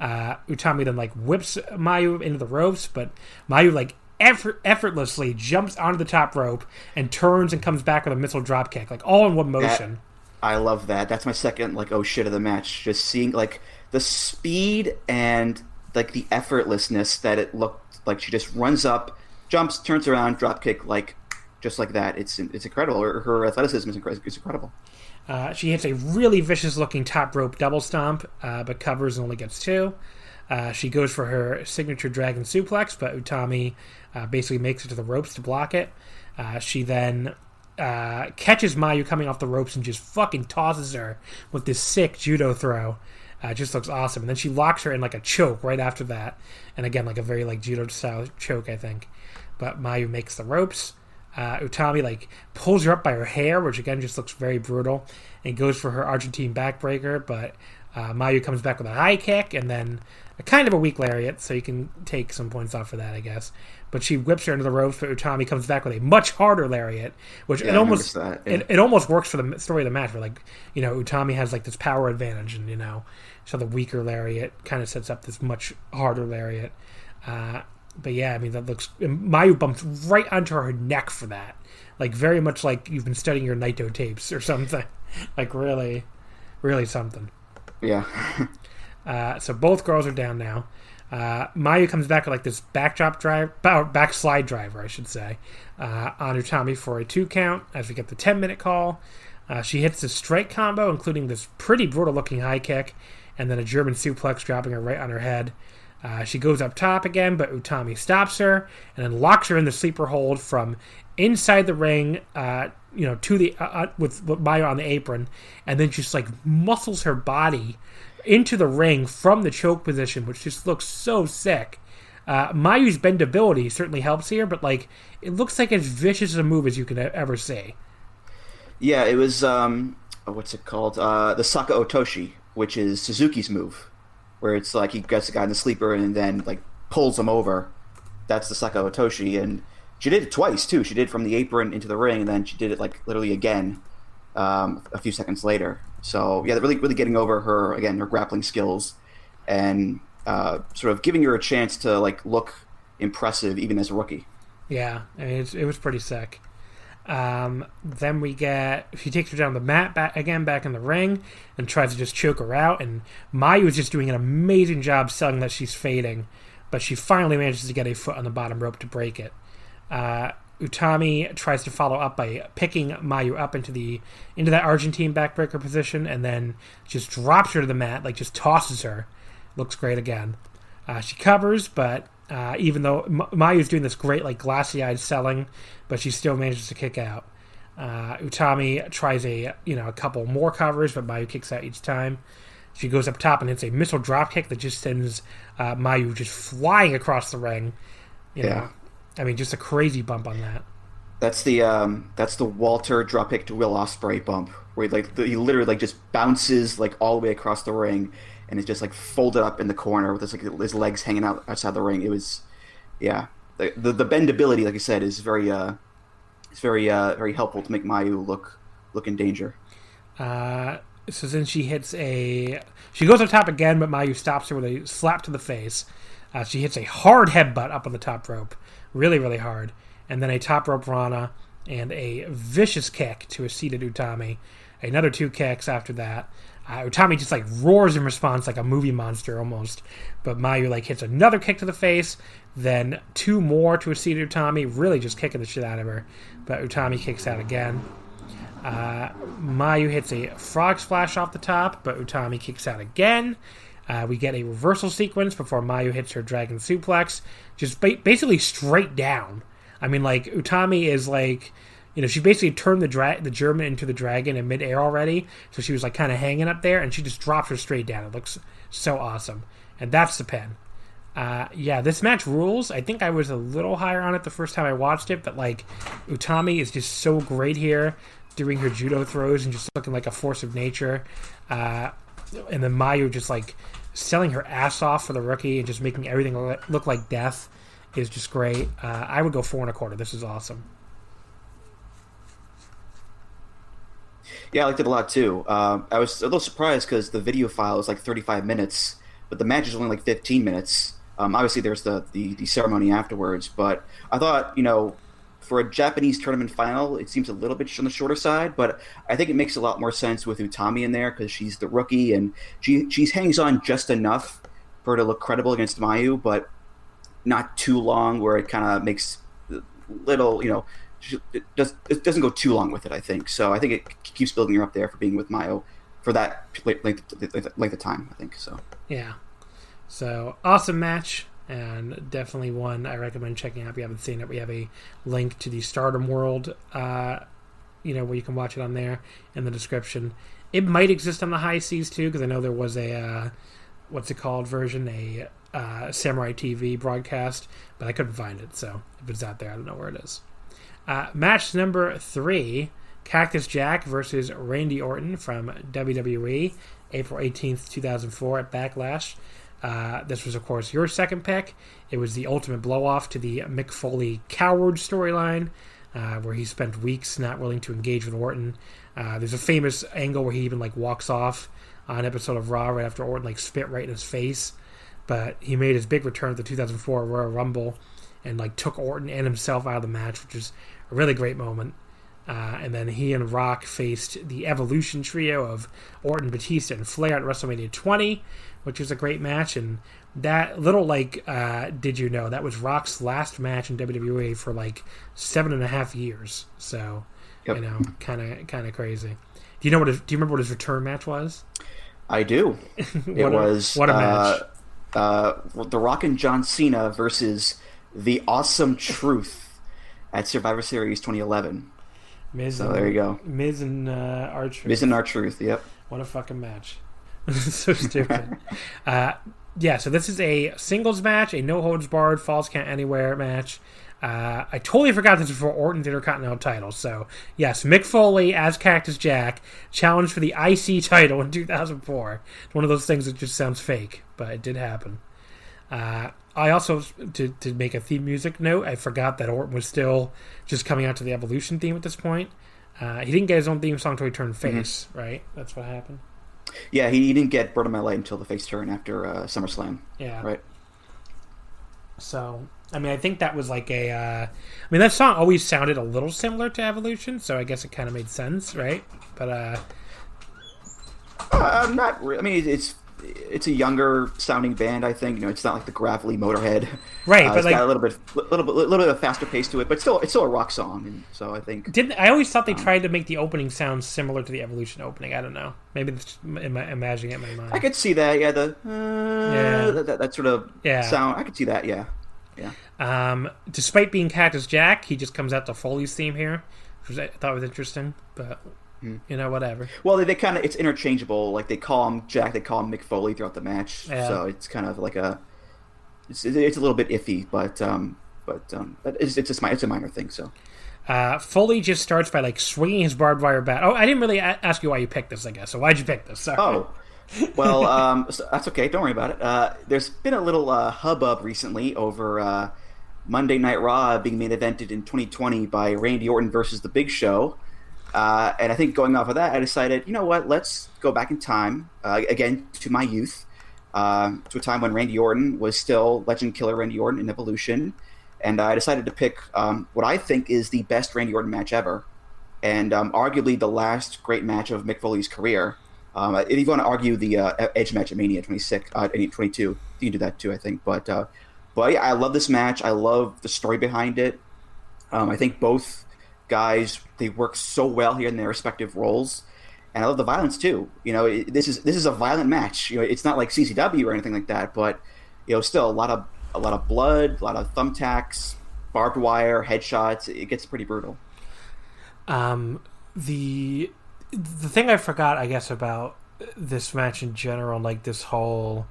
B: Utami then like whips Mayu into the ropes, but Mayu like effortlessly jumps onto the top rope and turns and comes back with a missile dropkick, like all in one motion.
C: I love that. That's my second like oh shit of the match. Just seeing like the speed and like the effortlessness that it looked like. She just runs up, jumps, turns around, dropkick like just like that. It's incredible. Her athleticism is incredible.
B: She hits a really vicious-looking top rope double stomp, but covers and only gets 2. She goes for her signature dragon suplex, but Utami basically makes it to the ropes to block it. She then catches Mayu coming off the ropes and just fucking tosses her with this sick judo throw. Just looks awesome. And then she locks her in like a choke right after that. And again, like a very like judo-style choke, I think. But Mayu makes the ropes. Utami like pulls her up by her hair, which again just looks very brutal, and goes for her Argentine backbreaker, but Mayu comes back with a high kick and then a kind of a weak lariat, so you can take some points off for that, I guess. But she whips her into the ropes, but Utami comes back with a much harder lariat, which it almost works for the story of the match, where like, you know, Utami has like this power advantage, and you know, so the weaker lariat kind of sets up this much harder lariat. But yeah, I mean, that looks... Mayu bumps right onto her neck for that. Like, very much like you've been studying your Naito tapes or something. Like, really, really something.
C: Yeah.
B: So both girls are down now. Mayu comes back with, like, this backslide driver, I should say, on Utami for a 2 count as we get the 10-minute call. She hits the strike combo, including this pretty brutal-looking high kick, and then a German suplex dropping her right on her head. She goes up top again, but Utami stops her and then locks her in the sleeper hold from inside the ring, to the with Mayu on the apron, and then just like muscles her body into the ring from the choke position, which just looks so sick. Mayu's bendability certainly helps here, but like it looks like as vicious a move as you could ever see.
C: Yeah, it was what's it called? The Socko Otoshi, which is Suzuki's move, where it's like he gets the guy in the sleeper and then like pulls him over. That's the Socko Otoshi, and she did it twice too. She did it from the apron into the ring, and then she did it like literally again a few seconds later. So yeah, really getting over her again, her grappling skills, and sort of giving her a chance to like look impressive even as a rookie.
B: Yeah, I mean, it was pretty sick. Then she takes her down the mat back in the ring and tries to just choke her out, and Mayu is just doing an amazing job selling that she's fading, but she finally manages to get a foot on the bottom rope to break it. Utami tries to follow up by picking Mayu up into that Argentine backbreaker position and then just drops her to the mat, like just tosses her. Looks great again. She covers, but even though Mayu's doing this great like glassy-eyed selling, but she still manages to kick out. Utami tries a couple more covers, but Mayu kicks out each time. She goes up top and hits a missile dropkick that just sends Mayu just flying across the ring. You know, I mean, just a crazy bump on that.
C: That's the Walter dropkick to Will Ospreay bump, where he literally like just bounces like all the way across the ring, and it's just like folded up in the corner with his legs hanging out outside the ring. It was, the bendability, like I said, is very helpful to make Mayu look in danger.
B: So then she goes up top again, but Mayu stops her with a slap to the face. She hits a hard headbutt up on the top rope, really, really hard, and then a top rope Rana and a vicious kick to a seated Utami. Another 2 kicks after that. Utami just like roars in response like a movie monster almost, but Mayu like hits another kick to the face, then 2 more to a seated Utami, really just kicking the shit out of her, but Utami kicks out again. Mayu hits a frog splash off the top, but Utami kicks out again. We get a reversal sequence before Mayu hits her dragon suplex, just basically straight down. I mean, like, Utami is like, she basically turned the German into the dragon in midair already, so she was like kind of hanging up there, and she just drops her straight down. It looks so awesome. And that's the pin. Yeah, this match rules. I think I was a little higher on it the first time I watched it, but like Utami is just so great here, doing her judo throws and just looking like a force of nature. And then Mayu just like selling her ass off for the rookie and just making everything look like death is just great. I would go 4.25. This is awesome.
C: Yeah, I liked it a lot too. I was a little surprised because the video file is like 35 minutes, but the match is only like 15 minutes. Obviously, there's the ceremony afterwards, but I thought, for a Japanese tournament final, it seems a little bit on the shorter side, but I think it makes a lot more sense with Utami in there because she's the rookie and she hangs on just enough for her to look credible against Mayu, but not too long where it kind of makes little, it doesn't go too long with it, I think. So I think it keeps building her up there for being with Mayu for that length of time, I think. So
B: yeah. So, awesome match, and definitely one I recommend checking out if you haven't seen it. We have a link to the Stardom World, where you can watch it on there in the description. It might exist on the high seas, too, because I know there was a, version, a Samurai TV broadcast, but I couldn't find it, so if it's out there, I don't know where it is. Match number 3, Cactus Jack versus Randy Orton from WWE, April 18th, 2004 at Backlash. This was, of course, your second pick. It was the ultimate blow-off to the Mick Foley coward storyline, where he spent weeks not willing to engage with Orton. There's a famous angle where he even walks off on an episode of Raw right after Orton spit right in his face. But he made his big return at the 2004 Royal Rumble and took Orton and himself out of the match, which is a really great moment. And then he and Rock faced the Evolution trio of Orton, Batista, and Flair at WrestleMania 20, which was a great match. And that little, did you know, that was Rock's last match in WWE for 7.5 years. So,
C: yep.
B: kind of crazy. Do you remember what his return match was?
C: I do.
B: What a match.
C: The Rock and John Cena versus The Awesome Truth at Survivor Series 2011. There you go.
B: Miz and R-Truth.
C: Miz and R-Truth, yep.
B: What a fucking match. So stupid. So this is a singles match, a no-holds-barred, falls count anywhere match. I totally forgot this was for Orton's Intercontinental title. So, yes, Mick Foley as Cactus Jack challenged for the IC title in 2004. It's one of those things that just sounds fake, but it did happen. I also, to make a theme music note, I forgot that Orton was still just coming out to the Evolution theme at this point. He didn't get his own theme song until he turned face, right? That's what happened.
C: Yeah, he didn't get Boredom LA until the face turn after SummerSlam.
B: Yeah.
C: Right.
B: So, I think that was that song always sounded a little similar to Evolution, so I guess it kind of made sense, right? But,
C: not really. It's a younger sounding band, I think. It's not like the gravelly Motorhead.
B: Right, but
C: it's got a little bit of a faster pace to it, but it's still a rock song. And so I think.
B: I always thought they tried to make the opening sound similar to the Evolution opening. I don't know. Maybe it's imagining it in my mind.
C: I could see that. Yeah, that sort of sound. I could see that. Yeah.
B: Despite being Cactus Jack, he just comes out to Foley's theme here, which I thought was interesting, but. Whatever.
C: Well, they kind of, it's interchangeable. They call him Jack, they call him Mick Foley throughout the match. Yeah. So it's kind of it's a little bit iffy, but it's a minor thing. So
B: Foley just starts by swinging his barbed wire bat. Oh, I didn't really ask you why you picked this, I guess. So why'd you pick this? Sorry.
C: Oh, well, so that's okay. Don't worry about it. There's been a little hubbub recently over Monday Night Raw being main evented in 2020 by Randy Orton versus The Big Show. And I think going off of that, I decided, you know what, let's go back in time, again, to my youth, to a time when Randy Orton was still Legend Killer Randy Orton in Evolution. And I decided to pick what I think is the best Randy Orton match ever, and arguably the last great match of Mick Foley's career. If you want to argue the Edge match at Mania 22, you can do that too, I think. But yeah, I love this match. I love the story behind it. I think both guys, they work so well here in their respective roles, and I love the violence too. This is a violent match. It's not like CCW or anything like that, but still a lot of blood, a lot of thumbtacks, barbed wire, headshots. It gets pretty brutal.
B: The thing I forgot, I guess, about this match in general, this whole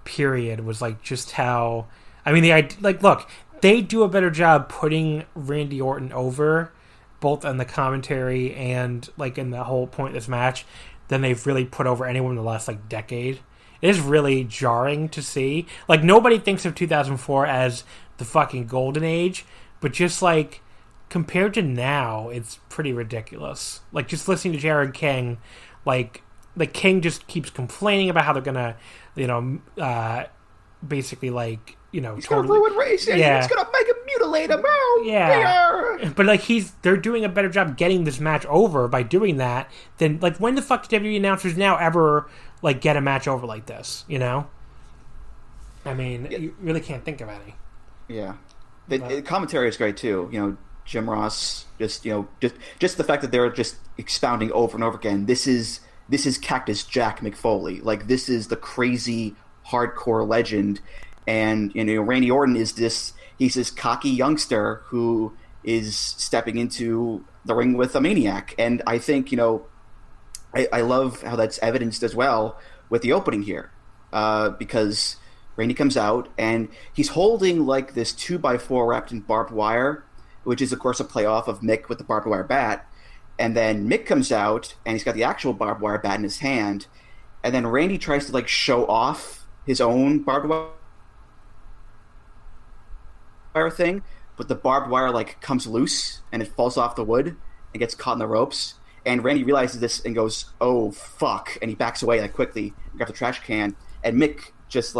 B: period was like just how. I mean, look, they do a better job putting Randy Orton over, both on the commentary and like in the whole point of this match, than they've really put over anyone in the last like decade. It is really jarring to see. Like, nobody thinks of 2004 as the fucking golden age, but just like compared to now, it's pretty ridiculous. Like, just listening to Jared King, like King just keeps complaining about how they're gonna, basically like,
C: he's gonna ruin racing.
B: Yeah.
C: He's gonna make him mutilate him. Oh,
B: yeah. But like they're doing a better job getting this match over by doing that than like when the fuck do WWE announcers now ever like get a match over like this? I mean, you really can't think of any.
C: Yeah, the commentary is great too. Jim Ross just the fact that they're just expounding over and over again. This is Cactus Jack McFoley. Like, this is the crazy hardcore legend. And, Randy Orton he's this cocky youngster who is stepping into the ring with a maniac. And I think, I love how that's evidenced as well with the opening here. Because Randy comes out and he's holding like this 2x4 wrapped in barbed wire, which is of course a play off of Mick with the barbed wire bat. And then Mick comes out and he's got the actual barbed wire bat in his hand. And then Randy tries to like show off his own barbed wire thing, but the barbed wire like comes loose and it falls off the wood and gets caught in the ropes. And Randy realizes this and goes, "Oh fuck!" and he backs away like quickly, grabs the trash can, and Mick just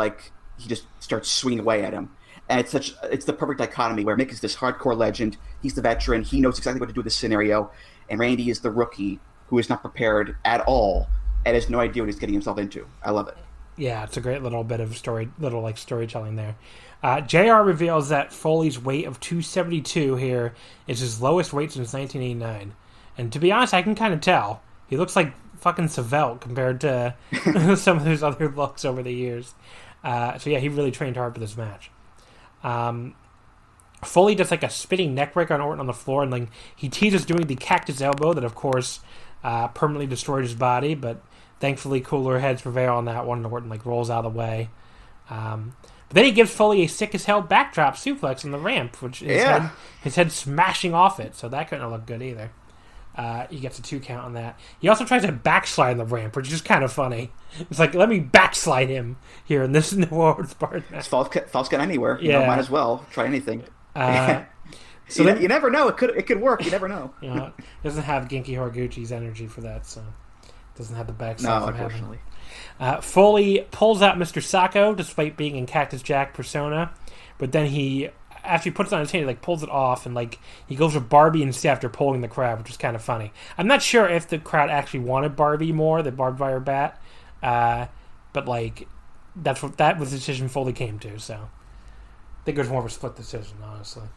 C: starts swinging away at him. And it's the perfect dichotomy where Mick is this hardcore legend, he's the veteran, he knows exactly what to do in this scenario, and Randy is the rookie who is not prepared at all and has no idea what he's getting himself into. I love it. Yeah,
B: it's a great little bit of storytelling there. JR reveals that Foley's weight of 272 here is his lowest weight since 1989. And to be honest, I can kind of tell. He looks like fucking Svelte compared to some of his other looks over the years. So yeah, he really trained hard for this match. Foley does like a spinning neckbreaker on Orton on the floor, and like he teases doing the cactus elbow that of course permanently destroyed his body, but thankfully cooler heads prevail on that one, and Orton like rolls out of the way. But then he gives Foley a sick as hell backdrop suplex on the ramp, which his head smashing off it, so that couldn't look good either. He gets a 2 count on that. He also tries to backslide on the ramp, which is kind of funny. It's like, let me backslide him here in this New Orleans bar match.
C: It's false count anywhere. Might as well try anything.
B: So
C: you never know. It could work. You never know.
B: It doesn't have Genki Horiguchi's energy for that, so it doesn't have the backslide.
C: No, unfortunately.
B: Foley pulls out Mr. Socko, despite being in Cactus Jack persona, but then he, after he puts it on his hand, he like pulls it off, and like he goes with Barbie instead after pulling the crowd, which is kind of funny. I'm not sure if the crowd actually wanted Barbie more, the barbed wire bat, but like that was the decision Foley came to. So I think it was more of a split decision, honestly.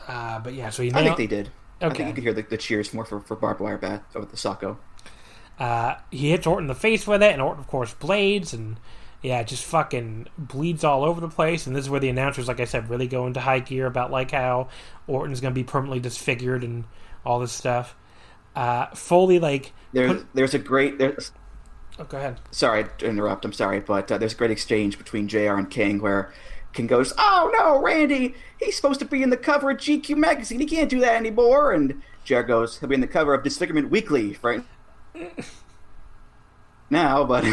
B: But yeah, so I
C: think they did.
B: Okay.
C: I think you could hear the cheers more for barbed wire bat over the Socko.
B: He hits Orton in the face with it, and Orton, of course, blades, and just fucking bleeds all over the place. And this is where the announcers, like I said, really go into high gear about like how Orton's going to be permanently disfigured and all this stuff. Foley, like...
C: There's a great...
B: Oh, go ahead.
C: Sorry to interrupt, I'm sorry, but there's a great exchange between JR and King where King goes, "Oh no, Randy, he's supposed to be in the cover of GQ magazine, he can't do that anymore," and JR goes, "He'll be in the cover of Disfigurement Weekly right now," but...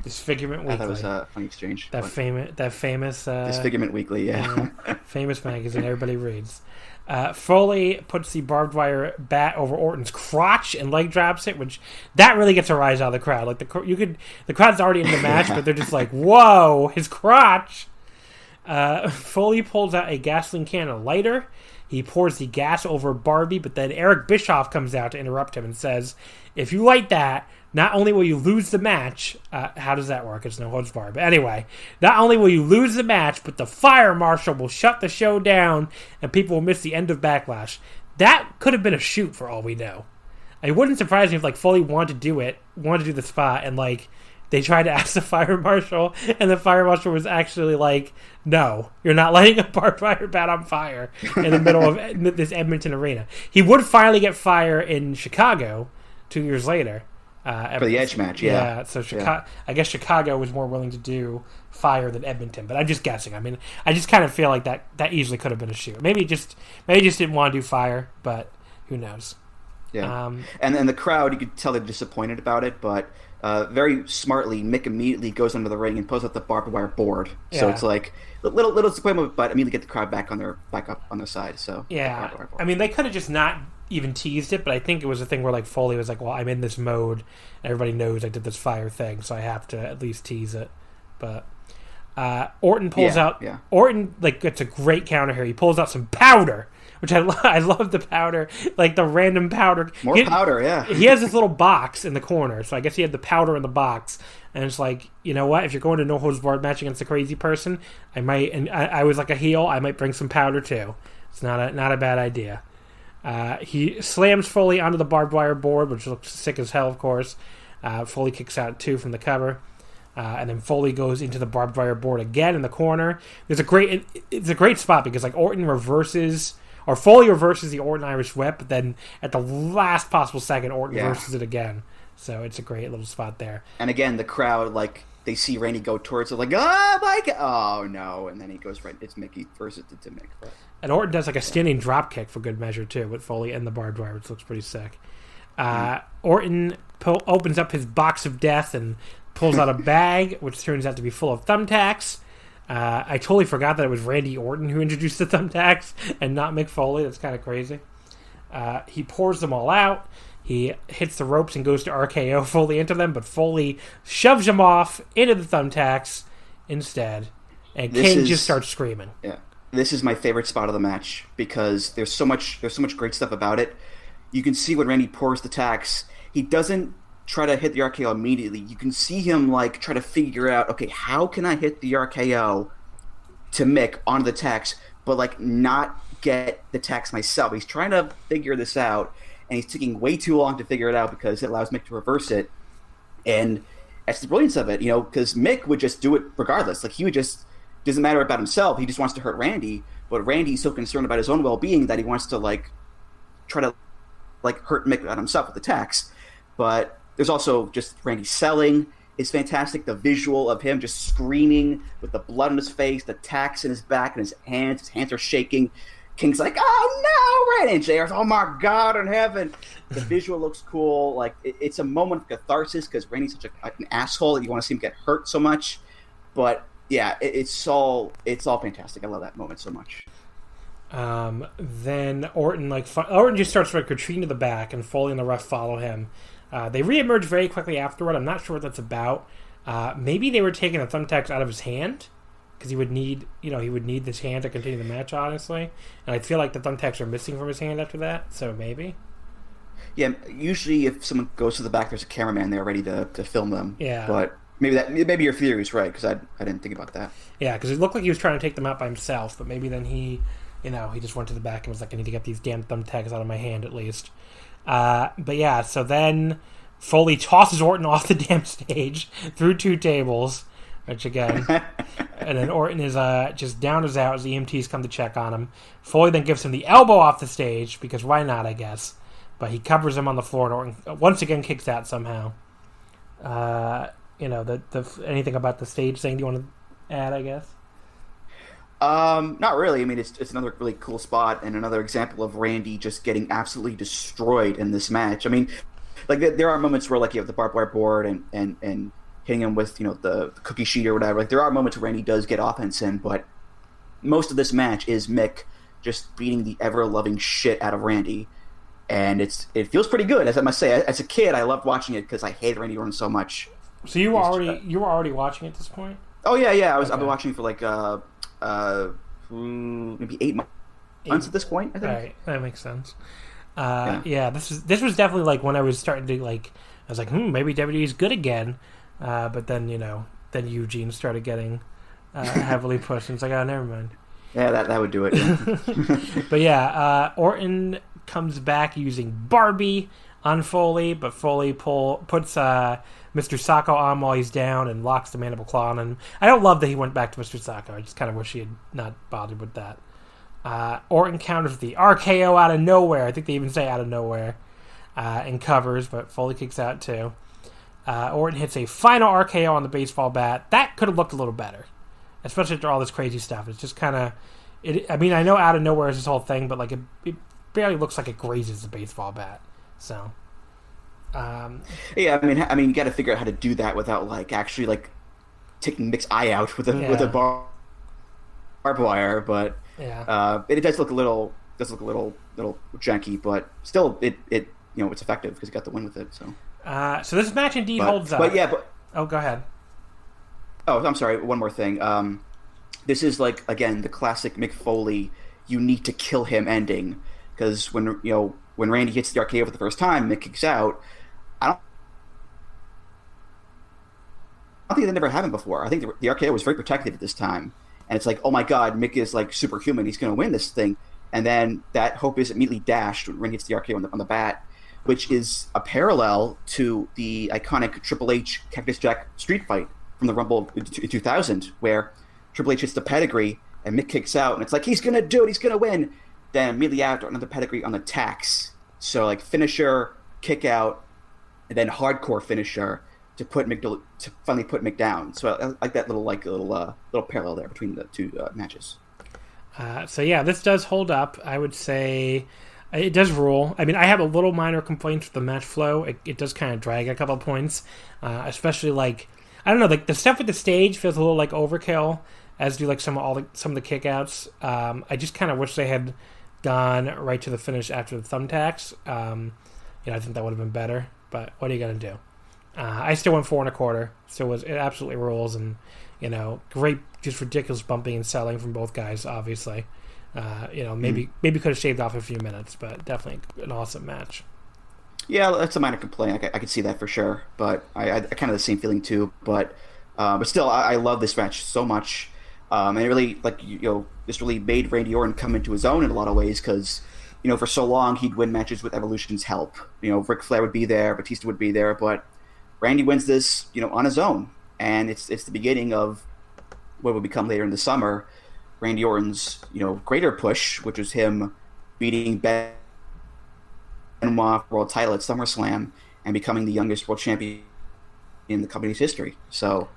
B: Disfigurement Weekly.
C: I thought it was a funny exchange.
B: That famous
C: Disfigurement Weekly, yeah.
B: Famous magazine everybody reads. Foley puts the barbed wire bat over Orton's crotch and leg drops it, which that really gets a rise out of the crowd. Like the crowd's already in the match, but they're just like, "Whoa, his crotch!" Foley pulls out a gasoline can and a lighter. He pours the gas over Barbie, but then Eric Bischoff comes out to interrupt him and says, "If you light that, not only will you lose the match," how does that work? It's no holds barred. But anyway, not only will you lose the match, but the fire marshal will shut the show down and people will miss the end of Backlash. That could have been a shoot for all we know. It wouldn't surprise me if like Foley wanted to do the spot, and like they tried to ask the fire marshal, and the fire marshal was actually like, "No, you're not lighting a barbed wire bat on fire in the middle of this Edmonton arena." He would finally get fire in Chicago 2 years later.
C: For the Edge match, yeah.
B: So I guess Chicago was more willing to do fire than Edmonton, but I'm just guessing. I mean, I just kind of feel like that easily could have been a shoot. Maybe just didn't want to do fire, but who knows?
C: Yeah. And the crowd, you could tell they're disappointed about it, but very smartly, Mick immediately goes under the ring and pulls out the barbed wire board. Yeah. So it's like a little disappointment, but immediately get the crowd back up on their side. So
B: yeah, I mean, they could have just not even teased it, but I think it was a thing where like Foley was like, well, I'm in this mode, everybody knows I did this fire thing, so I have to at least tease it. But Orton pulls out Orton, like, gets a great counter here. He pulls out some powder, which I love the powder, like the random powder.
C: Powder, yeah.
B: He has this little box in the corner, so I guess he had the powder in the box, and it's like, you know what, if you're going to no holds barred match against a crazy person, I might, and I was like a heel, I might bring some powder too. It's not a bad idea. He slams Foley onto the barbed wire board, which looks sick as hell, of course. Foley kicks out 2 from the cover. And then Foley goes into the barbed wire board again in the corner. It's a great spot because like Foley reverses the Orton Irish Whip, but then at the last possible second, Orton reverses it again. So it's a great little spot there.
C: And again, the crowd, like, they see Randy go towards it, like, oh my God, oh no, and then he goes right. It's Mickey versus to Mick. Right?
B: And Orton does like a standing drop kick for good measure too, with Foley and the barbed wire, which looks pretty sick. Orton opens up his box of death and pulls out a bag, which turns out to be full of thumbtacks. I totally forgot that it was Randy Orton who introduced the thumbtacks and not Mick Foley. That's kind of crazy. He pours them all out. He hits the ropes and goes to RKO Foley into them, but Foley shoves him off into the thumbtacks instead, and King just starts screaming.
C: Yeah, this is my favorite spot of the match because there's so much great stuff about it. You can see when Randy pours the tacks, he doesn't try to hit the RKO immediately. You can see him like try to figure out, okay, how can I hit the RKO to Mick onto the tacks, but like not get the tacks myself. He's trying to figure this out, and he's taking way too long to figure it out because it allows Mick to reverse it. And that's the brilliance of it, because Mick would just do it regardless. Like, he would just, doesn't matter about himself. He just wants to hurt Randy, but Randy's so concerned about his own well-being that he wants to like try to like hurt Mick on himself with the tacks. But there's also just Randy selling is fantastic. The visual of him just screaming with the blood on his face, the tacks in his back and his hands are shaking. King's like, oh no, Randy. And JR's, oh my God in heaven. The visual looks cool. Like, it's a moment of catharsis because Randy's such an asshole that you want to see him get hurt so much. But yeah, it's all fantastic. I love that moment so much.
B: Then Orton just starts like retreating to the back, and Foley and the ref follow him. They reemerge very quickly afterward. I'm not sure what that's about. Maybe they were taking the thumbtacks out of his hand because he would need this hand to continue the match, honestly. And I feel like the thumbtacks are missing from his hand after that. So maybe.
C: Yeah, usually if someone goes to the back, there's a cameraman there ready to film them.
B: Yeah,
C: but maybe your theory is right because I didn't think about that.
B: Yeah, because it looked like he was trying to take them out by himself, but maybe then he just went to the back and was like, I need to get these damn thumbtacks out of my hand at least. But yeah, so then Foley tosses Orton off the damn stage through 2 tables, which again, and then Orton is just down as out as the EMTs come to check on him. Foley then gives him the elbow off the stage because why not, I guess. But he covers him on the floor, and Orton once again kicks out somehow. Anything about the stage thing you want to add, I guess?
C: Not really. I mean, it's another really cool spot and another example of Randy just getting absolutely destroyed in this match. I mean, like there are moments where like you have the barbed wire board and hitting him with the cookie sheet or whatever. Like there are moments where Randy does get offense in, but most of this match is Mick just beating the ever loving shit out of Randy, and it feels pretty good. As I must say, as a kid, I loved watching it because I hated Randy Orton so much.
B: So you were already watching at this point?
C: Oh yeah. I've been watching for like maybe 8 months at this point, I think.
B: Right, that makes sense. This was definitely like when I was starting to like, I was like, maybe WWE's good again. But then then Eugene started getting heavily pushed, and it's like, oh, never mind.
C: Yeah, that would do it. Yeah.
B: But yeah, Orton comes back using Barbie on Foley, but Foley puts Mr. Socko on while he's down and locks the mandible claw on him. I don't love that he went back to Mr. Socko. I just kind of wish he had not bothered with that. Orton counters the RKO out of nowhere. I think they even say out of nowhere, and covers, but Foley kicks out too. Orton hits a final RKO on the baseball bat. That could have looked a little better, especially after all this crazy stuff. It's just kind of... I mean, I know out of nowhere is this whole thing, but like it barely looks like it grazes the baseball bat. So...
C: yeah, I mean, you got to figure out how to do that without like actually like taking Mick's eye out with a barbed wire. But it does look a little janky, but still, it it's effective because he got the win with it. So
B: this match indeed holds up. Oh, go ahead.
C: Oh, I'm sorry. One more thing. This is like again the classic Mick Foley. You need to kill him ending because when Randy hits the RKO for the first time, Mick kicks out. I don't think that never happened before. I think the RKO was very protected at this time. And it's like, oh my God, Mick is like superhuman. He's going to win this thing. And then that hope is immediately dashed when Randy hits the RKO on the bat, which is a parallel to the iconic Triple H Cactus Jack street fight from the Rumble in 2000, where Triple H hits the pedigree and Mick kicks out. And it's like, he's going to do it. He's going to win. Then immediately after, another pedigree on the tax. So like finisher, kick out, and then hardcore finisher to finally put Mick down. So I like that little parallel there between the two matches.
B: So yeah, this does hold up. I would say it does rule. I mean, I have a little minor complaints with the match flow. It does kind of drag a couple of points, especially like I don't know, like the stuff with the stage feels a little like overkill, as do like some of the kickouts. I just kind of wish they had gone right to the finish after the thumbtacks. I think that would have been better. But what are you going to do? I still went 4 1/4. So it absolutely rules. And, great, just ridiculous bumping and selling from both guys, obviously. Maybe could have shaved off a few minutes, but definitely an awesome match. Yeah,
C: that's a minor complaint. I could see that for sure. But I kind of the same feeling too. But still, I love this match so much. And it really, this really made Randy Orton come into his own in a lot of ways because... for so long he'd win matches with Evolution's help. Ric Flair would be there, Batista would be there, but Randy wins this, on his own, and it's the beginning of what would become later in the summer, Randy Orton's, greater push, which was him beating Benoit world title at SummerSlam and becoming the youngest world champion in the company's history. So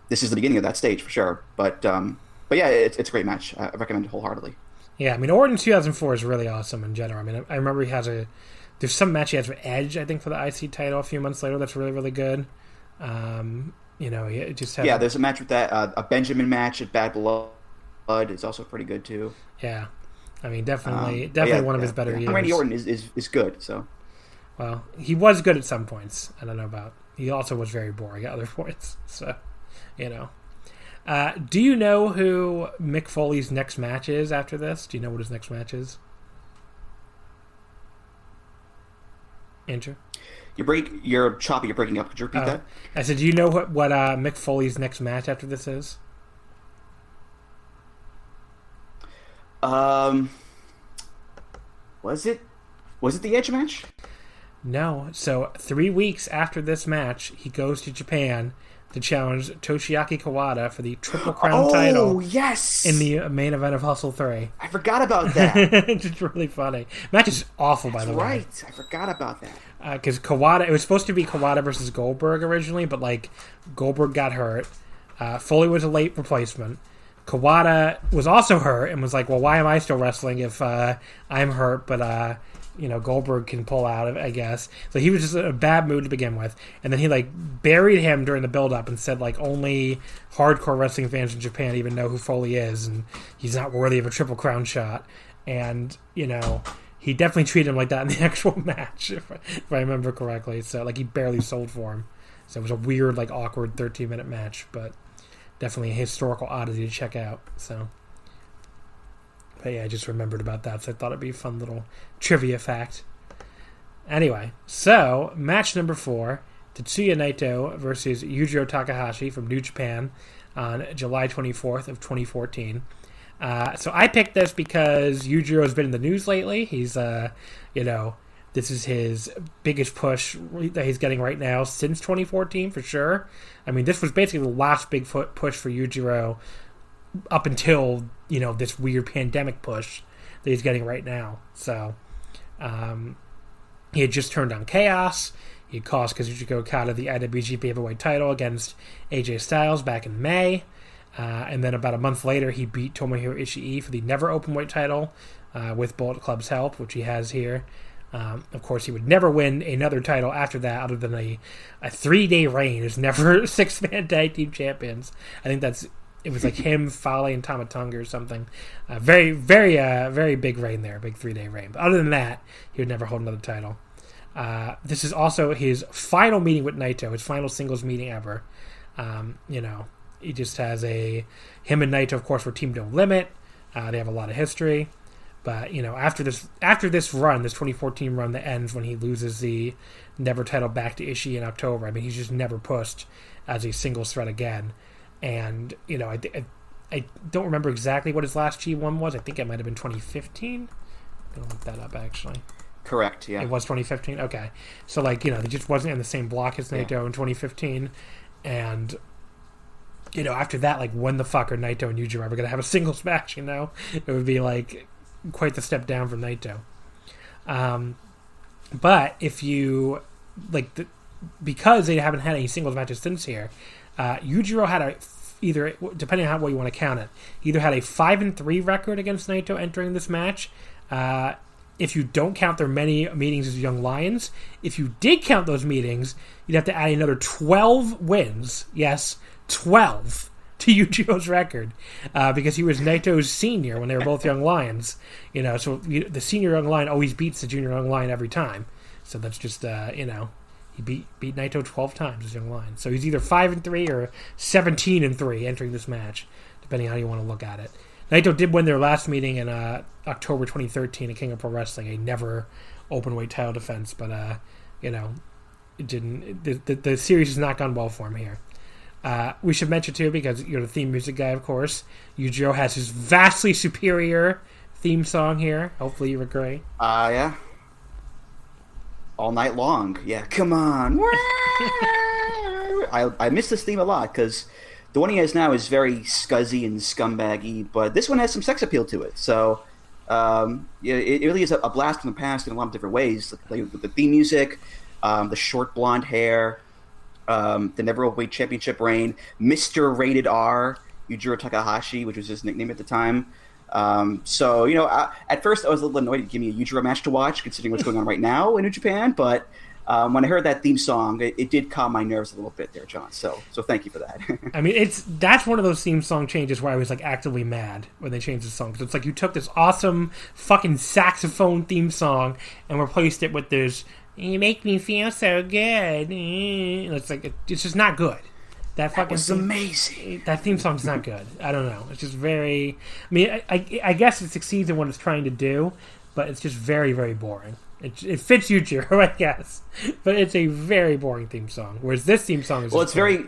C: this is the beginning of that stage for sure. But yeah, it's a great match. I recommend it wholeheartedly.
B: Yeah, I mean, Orton 2004 is really awesome in general. I mean, I remember there's some match he has with Edge, I think, for the IC title a few months later that's really, really good. It just
C: there's a match with that, a Benjamin match at Bad Blood is also pretty good, too.
B: Yeah. I mean, definitely one of his better years.
C: Randy Orton is good, so.
B: Well, he was good at some points. I don't know about. He also was very boring at other points, so, do you know who Mick Foley's next match is after this? Do you know what his next match is? Andrew?
C: You're choppy. You're breaking up. Could you repeat that?
B: I said, do you know what Mick Foley's next match after this is?
C: Was it the Edge match?
B: No. So 3 weeks after this match, he goes to Japan to challenge Toshiaki Kawada for the Triple Crown title.
C: Oh, yes!
B: In the main event of Hustle 3.
C: I forgot about that.
B: It's just really funny. Match is awful, by the way.
C: Right. I forgot about that.
B: Because Kawada, it was supposed to be Kawada versus Goldberg originally, but Goldberg got hurt. Foley was a late replacement. Kawada was also hurt and was like, well, why am I still wrestling if I'm hurt, but Goldberg can pull out, I guess. So he was just in a bad mood to begin with. And then he buried him during the build-up and said only hardcore wrestling fans in Japan even know who Foley is, and he's not worthy of a Triple Crown shot. And, he definitely treated him like that in the actual match, if I remember correctly. So, he barely sold for him. So it was a weird, awkward 13-minute match, but definitely a historical oddity to check out. So, but yeah, I just remembered about that, so I thought it'd be a fun little trivia fact. Anyway, so match number 4, Tetsuya Naito versus Yujiro Takahashi from New Japan on July 24th of 2014. So I picked this because Yujiro has been in the news lately. He's, this is his biggest push that he's getting right now since 2014 for sure. I mean, this was basically the last big push for Yujiro up until, this weird pandemic push that he's getting right now. So, he had just turned on Chaos. He cost Kazuchika Okada the IWGP Heavyweight title against AJ Styles back in May. And then about a month later, he beat Tomohiro Ishii for the Never Openweight title with Bullet Club's help, which he has here. Of course, he would never win another title after that other than a 3-day reign as Never 6-man tag team champions. I think it was like him, Fale, and Tamatonga or something. Very, very, very big reign there, big 3-day reign. But other than that, he would never hold another title. This is also his final meeting with Naito, his final singles meeting ever. He just has him and Naito, of course, were teamed No Limit. They have a lot of history. But, after this run, this 2014 run that ends when he loses the Never title back to Ishii in October, I mean, he's just never pushed as a singles threat again. And, I don't remember exactly what his last G1 was. I think it might have been 2015. I'm going to look that up, actually.
C: Correct, yeah.
B: It was 2015? Okay. So, they just wasn't in the same block as Naito in 2015. And, after that, when the fuck are Naito and Yujiro ever going to have a singles match, It would be, quite the step down from Naito. But if you, because they haven't had any singles matches since here, Yujiro had either, depending on how well you want to count it, either had a 5-3 record against Naito entering this match. If you don't count their many meetings as Young Lions, if you did count those meetings, you'd have to add another 12 wins. Yes, 12 to Yujiro's record, because he was Naito's senior when they were both Young Lions. So the senior Young Lion always beats the junior Young Lion every time. So that's just, he beat Naito 12 times as Young Lion. So he's either 5-3 or 17-3 entering this match, depending on how you want to look at it. Naito did win their last meeting in October 2013 at King of Pro Wrestling, a Never Openweight title defense, but it didn't. The series has not gone well for him here. We should mention too, because you're the theme music guy, of course, Yujiro has his vastly superior theme song here. Hopefully you agree.
C: Yeah. All night long. Yeah, come on. I miss this theme a lot, because the one he has now is very scuzzy and scumbaggy, but this one has some sex appeal to it. So, it really is a blast from the past in a lot of different ways. The theme music, the short blonde hair, the Never Openweight Championship reign, Mr. Rated R, Yujiro Takahashi, which was his nickname at the time. At first I was a little annoyed to give me a Yujiro match to watch, considering what's going on right now in New Japan, but when I heard that theme song, it did calm my nerves a little bit there, John. So thank you for that.
B: I mean, that's one of those theme song changes where I was actively mad when they changed the song, because it's you took this awesome fucking saxophone theme song and replaced it with this "You make me feel so good." It's it's just not good. That
C: was amazing.
B: That theme song's not good. I don't know. It's just very. I mean, I guess it succeeds in what it's trying to do, but it's just very, very boring. It fits Yujiro, I guess, but it's a very boring theme song. Whereas this theme song is
C: it's very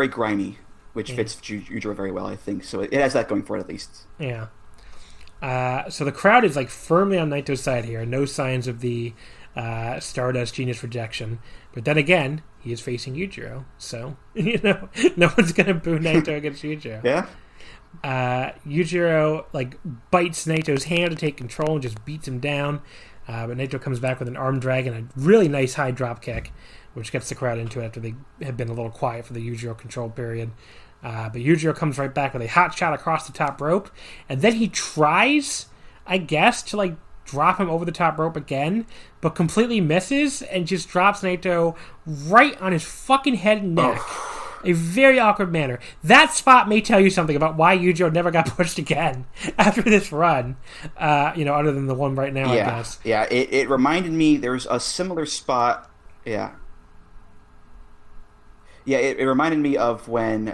C: grimy, which fits Yujiro very well, I think. So it has that going for it at least.
B: Yeah. So the crowd is firmly on Naito's side here. No signs of the Stardust Genius rejection. But then again, he is facing Yujiro, so no one's gonna boo Naito against Yujiro.
C: Yeah.
B: Yujiro bites Naito's hand to take control and just beats him down. But Naito comes back with an arm drag and a really nice high drop kick, which gets the crowd into it after they have been a little quiet for the Yujiro control period. But Yujiro comes right back with a hot shot across the top rope, and then he tries, I guess, to drop him over the top rope again, but completely misses and just drops Naito right on his fucking head and neck. A very awkward manner. That spot may tell you something about why Yujiro never got pushed again after this run, other than the one right now, I guess.
C: Yeah, it reminded me, there's a similar spot, yeah. Yeah, it reminded me of when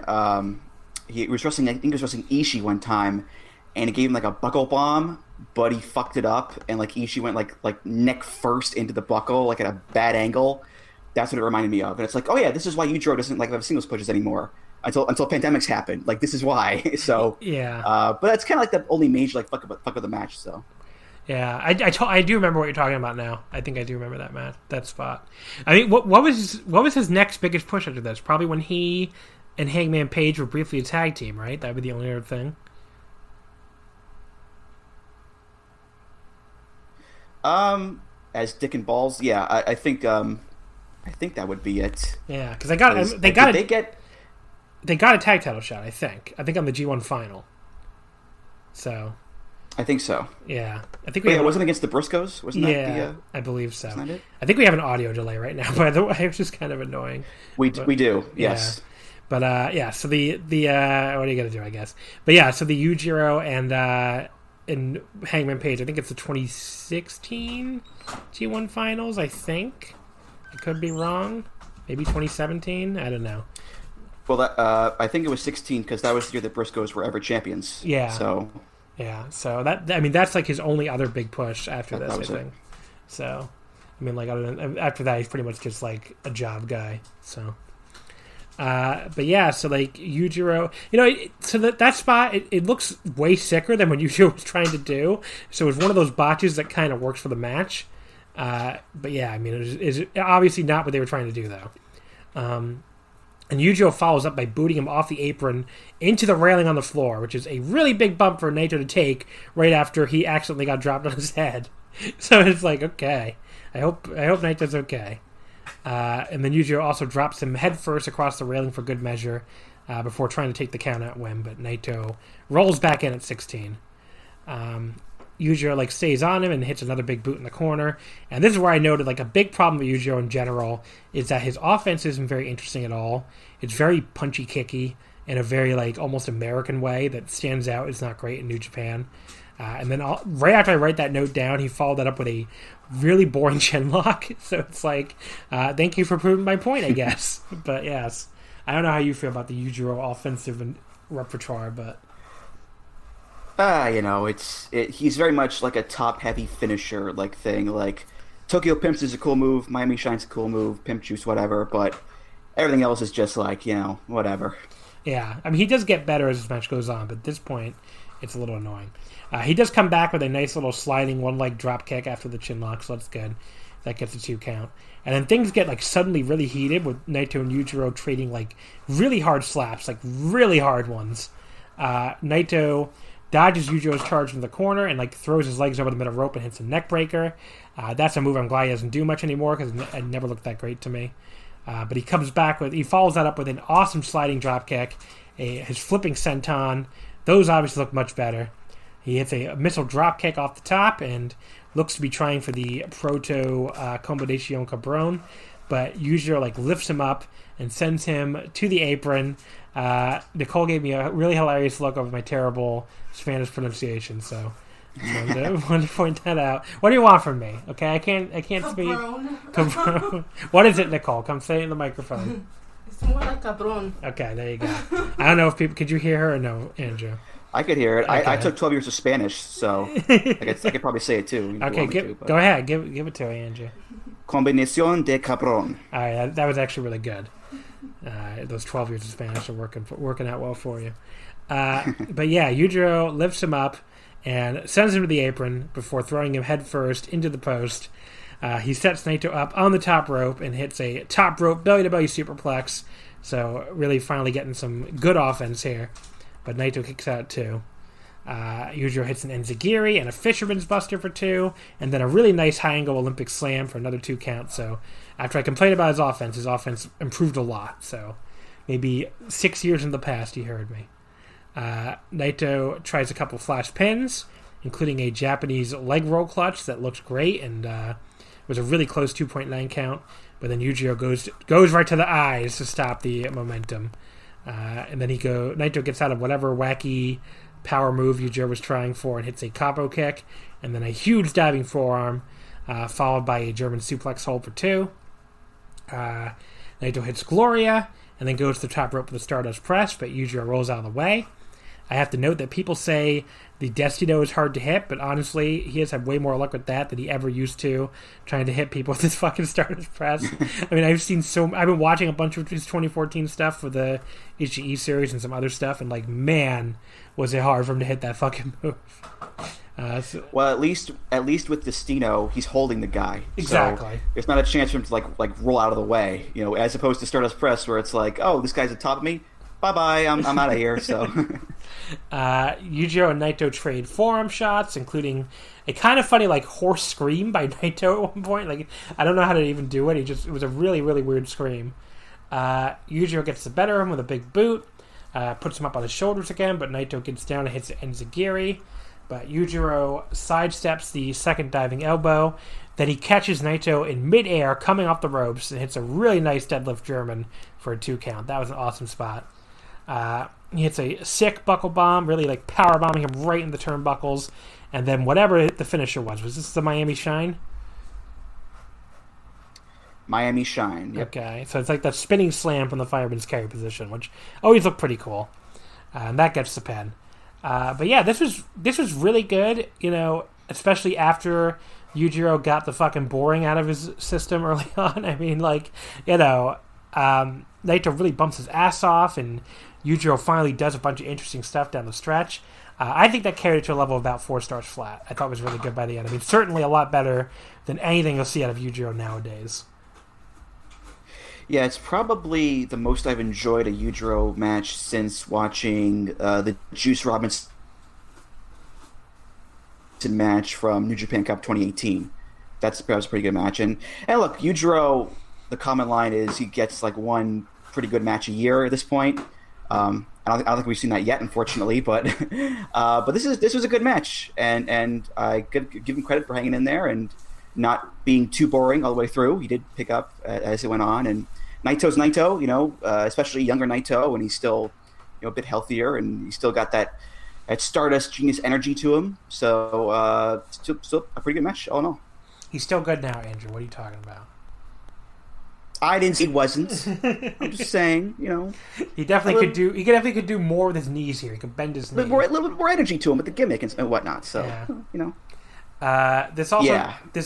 C: he was wrestling, I think he was wrestling Ishii one time, and it gave him a buckle bomb, but he fucked it up, and Ishii went like neck first into the buckle, at a bad angle. That's what it reminded me of. And it's oh yeah, this is why Yujiro doesn't have singles pushes anymore until pandemics happen. This is why. So
B: yeah.
C: But that's kind of the only major fuck of the match. So
B: yeah, I do remember what you're talking about now. I think I do remember that spot. I mean, what was his next biggest push after this? Probably when he and Hangman Page were briefly a tag team, right? That would be the only other thing.
C: as Dick and Balls, yeah, I think that would be it.
B: Yeah, because they got a tag title shot. I think on the G1 final. So.
C: I think so.
B: Yeah, I think
C: wasn't it against the Briscoes? Wasn't that
B: Yeah, I believe so.
C: Wasn't that it?
B: I think we have an audio delay right now, by the way, which is kind of annoying.
C: We do, yes.
B: Yeah. But so the what are you gonna do? I guess. But yeah, so the Yujiro and Hangman Page. I think it's the 2016 G1 finals. I think I could be wrong. Maybe 2017. I don't know.
C: Well, I think it was 16 because that was the year the Briscoes were ever champions.
B: Yeah.
C: So.
B: Yeah. So that's like his only other big push after this. I think. So, I mean, like after that, he's pretty much just like a job guy. So. But yeah, so like Yujiro, so that spot it looks way sicker than what Yujiro was trying to do. So it's one of those botches that kind of works for the match. But yeah, I mean, it's obviously not what they were trying to do though. And Yujiro follows up by booting him off the apron into the railing on the floor, which is a really big bump for Naito to take right after he accidentally got dropped on his head. So it's like, okay, I hope Naito's okay. And then Yujiro also drops him headfirst across the railing for good measure before trying to take the count out win, but Naito rolls back in at 16. Yujiro stays on him and hits another big boot in the corner. And this is where I noted a big problem with Yujiro in general is that his offense isn't very interesting at all. It's very punchy kicky in a very almost American way that stands out. It's not great in New Japan. And then right after I write that note down, he followed that up with a really boring chin lock. So it's thank you for proving my point, I guess. But yes, I don't know how you feel about the Yujiro offensive repertoire, but
C: he's very much like a top-heavy finisher thing. Tokyo Pimps is a cool move, Miami Shine's a cool move, Pimp Juice, whatever. But everything else is just whatever.
B: Yeah, I mean he does get better as this match goes on, but at this point, it's a little annoying. He does come back with a nice little sliding one-leg drop kick after the chin lock, so that's good. That gets a 2 count. And then things get suddenly really heated with Naito and Yujiro trading really hard slaps, really hard ones. Naito dodges Yujiro's charge in the corner and throws his legs over the middle rope and hits a neck breaker. That's a move I'm glad he doesn't do much anymore because it never looked that great to me. But he comes back he follows that up with an awesome sliding drop kick, his flipping senton. Those obviously look much better. He hits a missile drop kick off the top and looks to be trying for the proto combinacion cabron, but Yujiro lifts him up and sends him to the apron. Nicole gave me a really hilarious look over my terrible Spanish pronunciation, so I wanted to point that out. What do you want from me? Okay, I can't speak. Cabron. What is it, Nicole? Come say it in the microphone.
D: It's more like cabron.
B: Okay, there you go. I don't know if people could you hear her or no, Andrew?
C: I could hear it. Okay. I took 12 years of Spanish, so I could probably say it too.
B: Okay, go ahead. Give it to me, Andrew.
C: Combinación de cabron.
B: All right, that was actually really good. Those 12 years of Spanish are working out well for you. But yeah, Yujiro lifts him up and sends him to the apron before throwing him head first into the post. He sets Naito up on the top rope and hits a top rope belly-to-belly superplex. So really finally getting some good offense here. But Naito kicks out 2. Yujiro hits an enzigiri and a fisherman's buster for 2, and then a really nice high angle Olympic slam for another 2 count. So after I complained about his offense improved a lot. So maybe 6 years in the past, he heard me. Naito tries a couple flash pins, including a Japanese leg roll clutch that looked great and was a really close 2.9 count. But then Yujiro goes right to the eyes to stop the momentum. And then Naito gets out of whatever wacky power move Yujiro was trying for and hits a capo kick, and then a huge diving forearm, followed by a German suplex hold for 2. Naito hits Gloria, and then goes to the top rope with the Stardust Press, but Yujiro rolls out of the way. I have to note that people say the Destino is hard to hit, but honestly, he has had way more luck with that than he ever used to, trying to hit people with this fucking Stardust Press. I mean, I've been watching a bunch of his 2014 stuff for the Ichi series and some other stuff, and man, was it hard for him to hit that fucking move.
C: Well, at least with Destino, he's holding the guy.
B: Exactly.
C: So there's not a chance for him to roll out of the way, as opposed to Stardust Press, where it's oh, this guy's on top of me. Bye-bye, I'm out of here, so...
B: Yujiro and Naito trade forearm shots, including a kind of funny like horse scream by Naito at one point. Like, I don't know how to even do it. It was a really, really weird scream. Yujiro gets the better of him with a big boot, puts him up on his shoulders again, but Naito gets down and hits the enziguri. But Yujiro sidesteps the second diving elbow. Then he catches Naito in midair, coming off the ropes, and hits a really nice deadlift German for a 2 count. That was an awesome spot. He hits a sick buckle bomb, really like power bombing him right in the turnbuckles. And then whatever the finisher was this the Miami Shine?
C: Miami Shine. Yep.
B: Okay, so it's like that spinning slam from the fireman's carry position, which always looked pretty cool. And that gets the pin. But yeah, this was really good, especially after Yujiro got the fucking boring out of his system early on. I mean, Naito really bumps his ass off, and Yujiro finally does a bunch of interesting stuff down the stretch. I think that carried it to a level of about 4 stars flat. I thought it was really good by the end. I mean, certainly a lot better than anything you'll see out of Yujiro nowadays.
C: Yeah, it's probably the most I've enjoyed a Yujiro match since watching the Juice Robinson match from New Japan Cup 2018. That was a pretty good match. And look, Yujiro, the common line is he gets like one pretty good match a year at this point. I don't think we've seen that yet, unfortunately. But this was a good match, and I give him credit for hanging in there and not being too boring all the way through. He did pick up as it went on, and Naito's Naito, especially younger Naito, when he's still a bit healthier, and he's still got that Stardust genius energy to him. So still a pretty good match all in all.
B: He's still good now, Andrew. What are you talking about?
C: I didn't say he wasn't. I'm just saying,
B: He definitely could do more with his knees here. He could bend his knees.
C: A little bit more energy to him with the gimmick and whatnot. So
B: this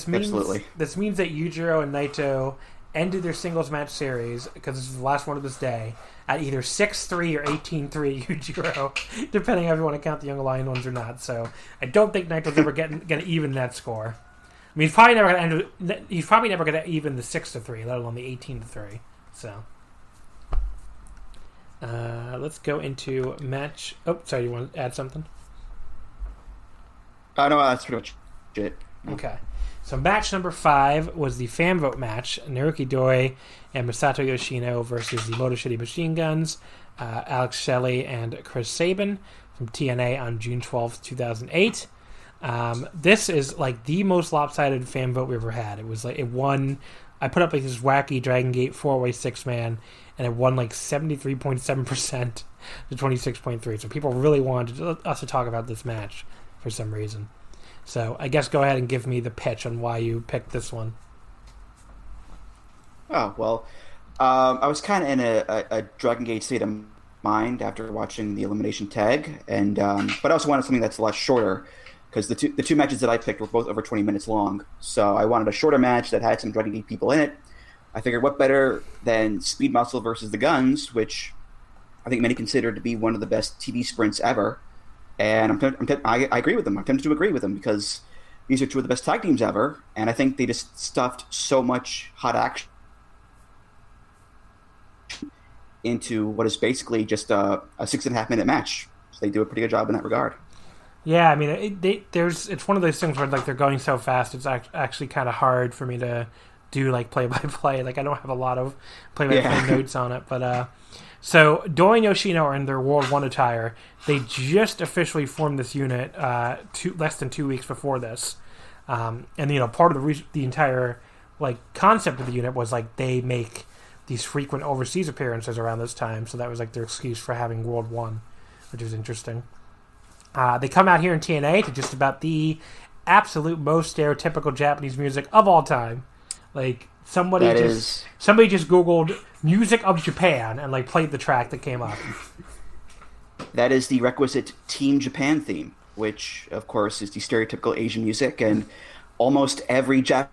B: means
C: absolutely.
B: This means that Yujiro and Naito ended their singles match series, because this is the last one of this day, at either 6-3 or 18-3 Yujiro, depending on if you want to count the Young Lion ones or not. So I don't think Naito's ever going to even that score. I mean, he's probably never going to even the 6-3, let alone the 18-3. So let's go into match. Oh, sorry, you want to add something?
C: No, that's pretty much it.
B: Okay. So match number 5 was the fan vote match. Naruki Doi and Masato Yoshino versus the Motor City Machine Guns, Alex Shelley and Chris Sabin from TNA on June 12th, 2008. This is like the most lopsided fan vote we've ever had. It was like it won. I put up like this wacky Dragon Gate 4-way 6-man, and it won like 73.7% to 26.3%. So people really wanted us to talk about this match for some reason. So I guess go ahead and give me the pitch on why you picked this one.
C: Oh, well, I was kind of in a Dragon Gate state of mind after watching the Elimination Tag, and but I also wanted something that's a lot shorter, because the two matches that I picked were both over 20 minutes long. So I wanted a shorter match that had some Dragon Gate people in it. I figured what better than Speed Muscle versus the Guns, which I think many consider to be one of the best TV sprints ever. And I agree with them. I'm tempted to agree with them, because these are two of the best tag teams ever, and I think they just stuffed so much hot action into what is basically just a 6.5 minute match. So they do a pretty good job in that regard.
B: Yeah, I mean, it's one of those things where like they're going so fast, it's actually kind of hard for me to do like play-by-play. Like I don't have a lot of play-by-play notes on it, but so Doi and Yoshino are in their World 1 attire. They just officially formed this unit less than 2 weeks before this, and part of the entire like concept of the unit was like they make these frequent overseas appearances around this time, so that was like their excuse for having World 1, which is interesting. They come out here in TNA to just about the absolute most stereotypical Japanese music of all time. Like somebody just Googled music of Japan and like played the track that came up.
C: That is the requisite Team Japan theme, which of course is the stereotypical Asian music, and almost every Japanese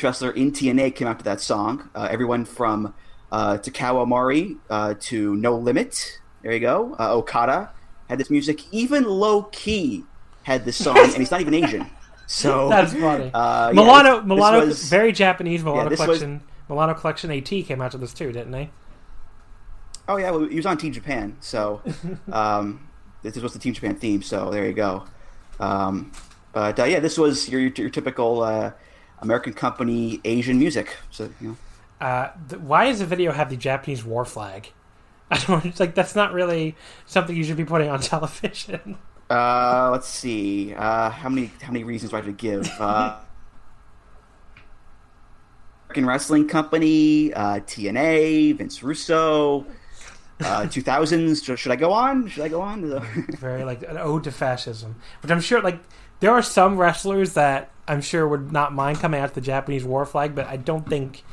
C: wrestler in TNA came out to that song. Everyone from Takao Mori to No Limit. There you go. Okada had this music. Even Low Key had this song, and he's not even Asian. So
B: that's funny. Milano very Japanese. Milano Collection AT came out to this too, didn't they?
C: Oh yeah, well, he was on Team Japan, so this was the Team Japan theme. So there you go. But yeah, this was your typical American company Asian music. So
B: why does the video have the Japanese war flag? I don't. It's like that's not really something you should be putting on television.
C: Let's see. How many reasons do I have to give? American Wrestling Company, TNA, Vince Russo, 2000s. Should I go on?
B: Very like an ode to fascism, which I'm sure like there are some wrestlers that I'm sure would not mind coming out to the Japanese war flag, but I don't think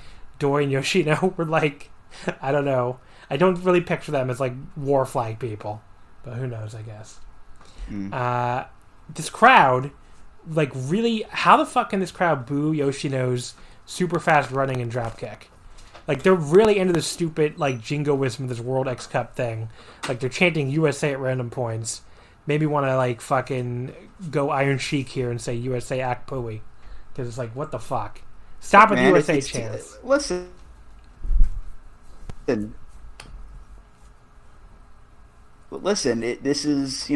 B: Doi and Yoshino were like, I don't know. I don't really picture them as like war flag people, but who knows? I guess. This crowd, like, really, how the fuck can this crowd boo Yoshino's super fast running and dropkick? Like, they're really into this stupid, like, jingoism of this World X Cup thing. Like, they're chanting USA at random points. Maybe want to, like, fucking go Iron Sheik here and say USA ack-pooey. Because it's like, what the fuck? Stop with USA chants.
C: Listen. This is,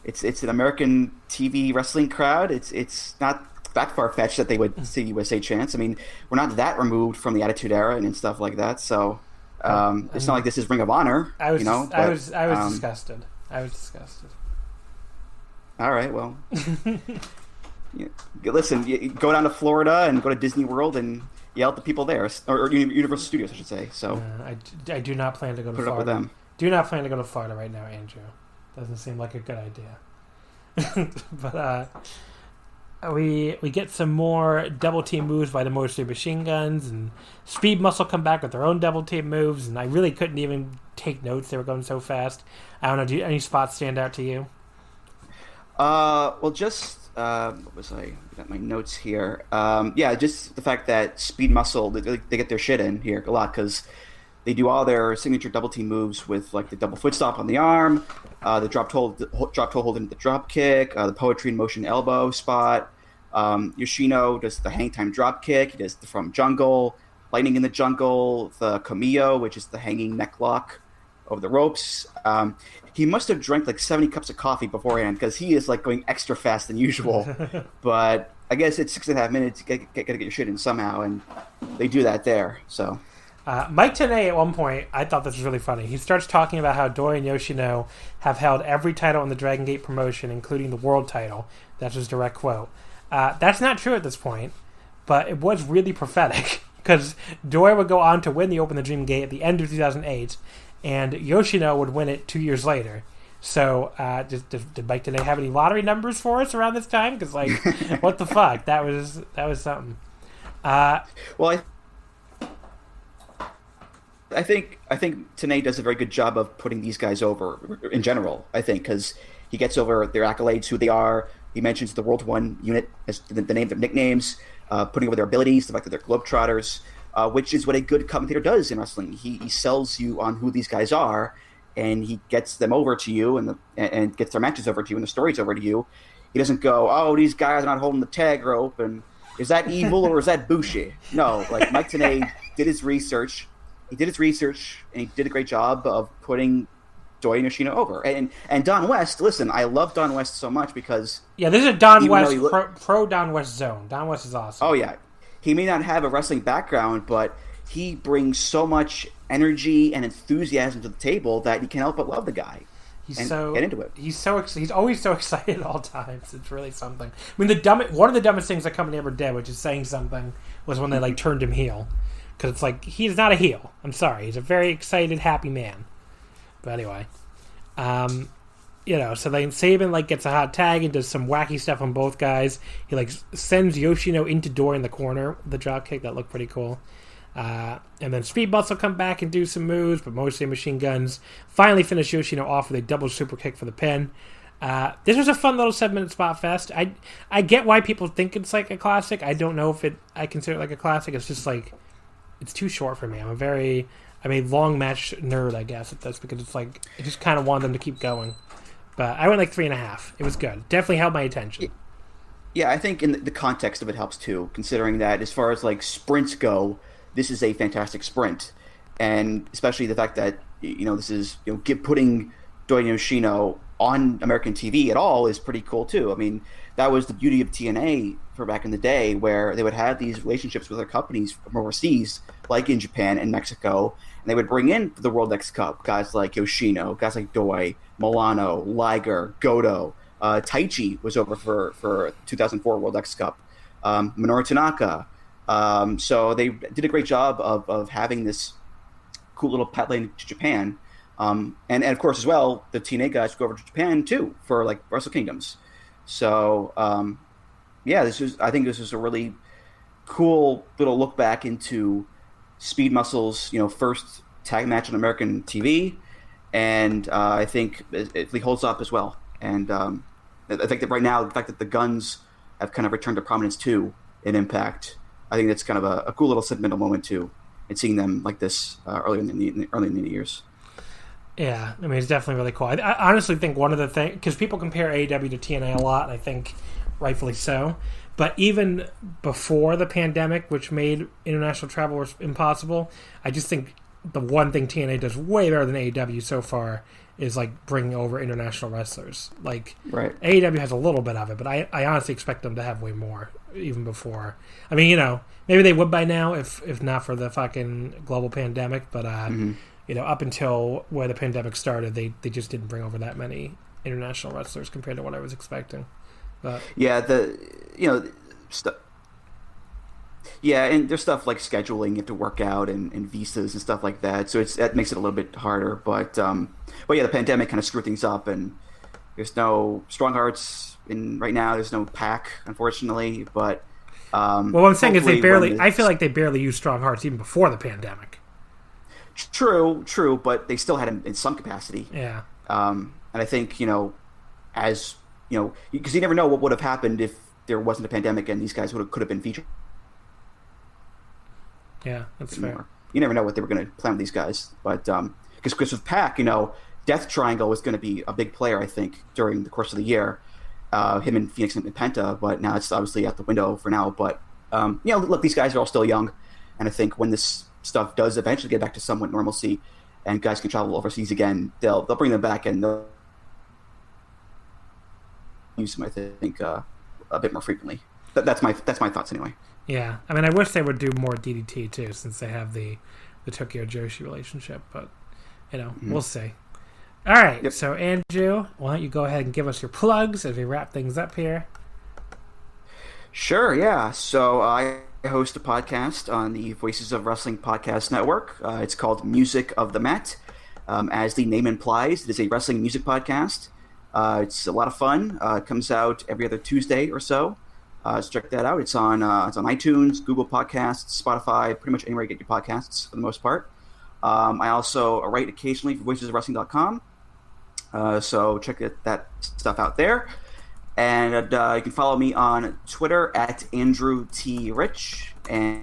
C: it's an American TV wrestling crowd. It's not that far-fetched that they would see USA chants. I mean, we're not that removed from the Attitude Era and stuff like that, so it's not like this is Ring of Honor.
B: I was disgusted. I was disgusted.
C: All right, well, listen, you go down to Florida and go to Disney World and yell at the people there, or Universal Studios, I should say. So
B: I do not plan to go to Florida.
C: Put it up with them.
B: Do not plan to go to Florida right now, Andrew. Doesn't seem like a good idea. But we get some more double team moves by the Motor City Machine Guns, and Speed Muscle come back with their own double team moves, and I really couldn't even take notes. They were going so fast. I don't know. Do any spots stand out to you?
C: Well, just what was I got my notes here? Yeah, just the fact that Speed Muscle they get their shit in here a lot because they do all their signature double team moves with like the double foot stomp on the arm, the drop toe hold into the drop kick, the poetry in motion elbow spot. Yoshino does the hang time drop kick. He does the from jungle, lightning in the jungle, the Kamiyo, which is the hanging neck lock over the ropes. He must have drank like 70 cups of coffee beforehand because he is like going extra fast than usual. But I guess it's 6.5 minutes. You gotta get your shit in somehow, and they do that there. So.
B: Mike Tenay, at one point, I thought this was really funny. He starts talking about how Doi and Yoshino have held every title in the Dragon Gate promotion, including the world title. That's his direct quote. That's not true at this point, but it was really prophetic, because Doi would go on to win the Open the Dream Gate at the end of 2008, and Yoshino would win it 2 years later. So, did Mike Tenay have any lottery numbers for us around this time? Because, like, what the fuck? That was something.
C: Well, I think Tenay does a very good job of putting these guys over in general, I think, because he gets over their accolades, who they are. He mentions the World 1 unit as the name, their nicknames, putting over their abilities, the fact that they're globetrotters, which is what a good commentator does in wrestling. He sells you on who these guys are, and he gets them over to you and gets their matches over to you and the stories over to you. He doesn't go, oh, these guys are not holding the tag rope, and is that evil or is that Bushi? No, like Mike Tenay did his research. He did his research, and he did a great job of putting Doi and Yoshino over. And Don West, listen, I love Don West so much because...
B: Yeah, this is a Don West, pro Don West zone. Don West is awesome.
C: Oh, yeah. He may not have a wrestling background, but he brings so much energy and enthusiasm to the table that you can't help but love the guy. Get into it.
B: He's always so excited at all times. It's really something. I mean, one of the dumbest things that company ever did, which is saying something, was when they like turned him heel. Because it's like, he's not a heel. I'm sorry. He's a very excited, happy man. But anyway. So then Sabin, like, gets a hot tag and does some wacky stuff on both guys. He, like, sends Yoshino into Doi in the corner with the drop kick. That looked pretty cool. And then Speed Butts will come back and do some moves, but mostly Machine Guns finally finish Yoshino off with a double super kick for the pin. This was a fun little 7-minute spot fest. I get why people think it's, like, a classic. I don't know if I consider it, like, a classic. It's just, like... It's too short for me. I'm a long match nerd, I guess, if that's because it's like, I just kind of want them to keep going. But I went like 3.5. It was good. Definitely held my attention.
C: Yeah, I think in the context of it helps too, considering that as far as like sprints go, this is a fantastic sprint. And especially the fact that this is putting Doi Yoshino on American TV at all is pretty cool too. I mean, that was the beauty of TNA for back in the day, where they would have these relationships with other companies from overseas, like in Japan and Mexico, and they would bring in the World X Cup guys like Yoshino, guys like Doi, Milano, Liger, Goto. Taichi was over for 2004 World X Cup. Minoru Tanaka. So they did a great job of having this cool little pipeline to Japan. And of course, as well, the TNA guys go over to Japan too for like Wrestle Kingdoms. So I think this is a really cool little look back into Speed Muscle's first tag match on American TV, and I think it holds up as well. And I think that right now, the fact that the Guns have kind of returned to prominence too in Impact, I think that's kind of a cool little sentimental moment too, and seeing them like this early in the years.
B: Yeah, I mean, it's definitely really cool. I honestly think one of the things, because people compare AEW to TNA a lot, and I think rightfully so, but even before the pandemic, which made international travel impossible, I just think the one thing TNA does way better than AEW so far is like bringing over international wrestlers. Like,
C: right.
B: AEW has a little bit of it, but I honestly expect them to have way more, even before. I mean, maybe they would by now if not for the fucking global pandemic, but up until where the pandemic started, they just didn't bring over that many international wrestlers compared to what I was expecting. But
C: yeah, and there's stuff like scheduling you have to work out and visas and stuff like that, so that makes it a little bit harder. But yeah, the pandemic kind of screwed things up, and there's no Strong Hearts right now. There's no PAC, unfortunately. But
B: what I'm saying is I feel like they barely used Strong Hearts even before the pandemic.
C: True, but they still had him in some capacity.
B: Yeah.
C: And I think, because you never know what would have happened if there wasn't a pandemic and these guys could have been featured.
B: Yeah, that's fair.
C: You never know what they were going to plan with these guys. But because with PAC, Death Triangle was going to be a big player, I think, during the course of the year. Him and Phoenix and Penta, but now it's obviously out the window for now. But, look, these guys are all still young. And I think when this stuff does eventually get back to somewhat normalcy and guys can travel overseas again, they'll bring them back and they'll use them, I think, a bit more frequently. That's my thoughts anyway.
B: Yeah, I mean, I wish they would do more DDT too, since they have the Tokyo Joshi relationship, but we'll see. All right, yep. So Andrew, why don't you go ahead and give us your plugs as we wrap things up here?
C: Sure, yeah. So I host a podcast on the Voices of Wrestling Podcast Network. It's called Music of the Mat. As the name implies, it is a wrestling music podcast. It's a lot of fun. It comes out every other Tuesday or so. So check that out. It's on iTunes, Google Podcasts, Spotify, pretty much anywhere you get your podcasts for the most part. I also write occasionally for voicesofwrestling.com. So check that stuff out there. And you can follow me on Twitter at Andrew T. Rich. And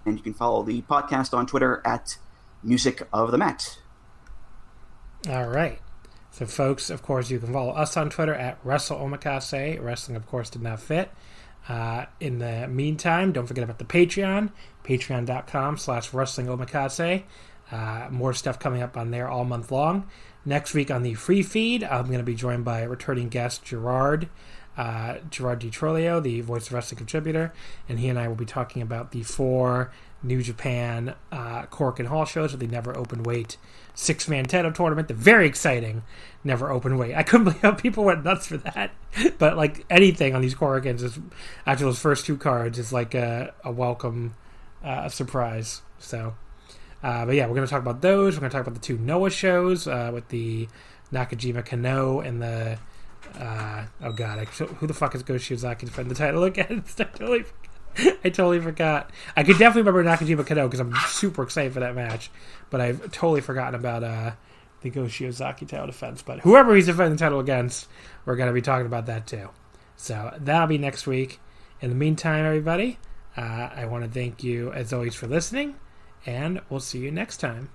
C: you can follow the podcast on Twitter at Music of the Mat. All
B: right. So, folks, of course, you can follow us on Twitter at WrestleOmakase. Wrestling, of course, did not fit. In the meantime, don't forget about the Patreon, patreon.com/WrestlingOmakase. More stuff coming up on there all month long. Next week on the free feed, I'm going to be joined by returning guest Gerard DiTrolio, the Voice of Wrestling contributor, and he and I will be talking about the 4 New Japan Cork and Hall shows with the Never Open Weight 6-man title tournament. The very exciting Never Open Weight. I couldn't believe how people went nuts for that. But like anything on these Corkins, after those first 2 cards, is like a welcome surprise. So, but yeah, we're going to talk about those. We're going to talk about the 2 Noah shows with the Nakajima Kano and the who the fuck is Go Shiozaki defend the title against? I totally forgot. I could definitely remember Nakajima Kano because I'm super excited for that match, but I've totally forgotten about the Go Shiozaki title defense. But whoever he's defending the title against, we're going to be talking about that too. So that'll be next week. In the meantime, everybody, I want to thank you as always for listening, and we'll see you next time.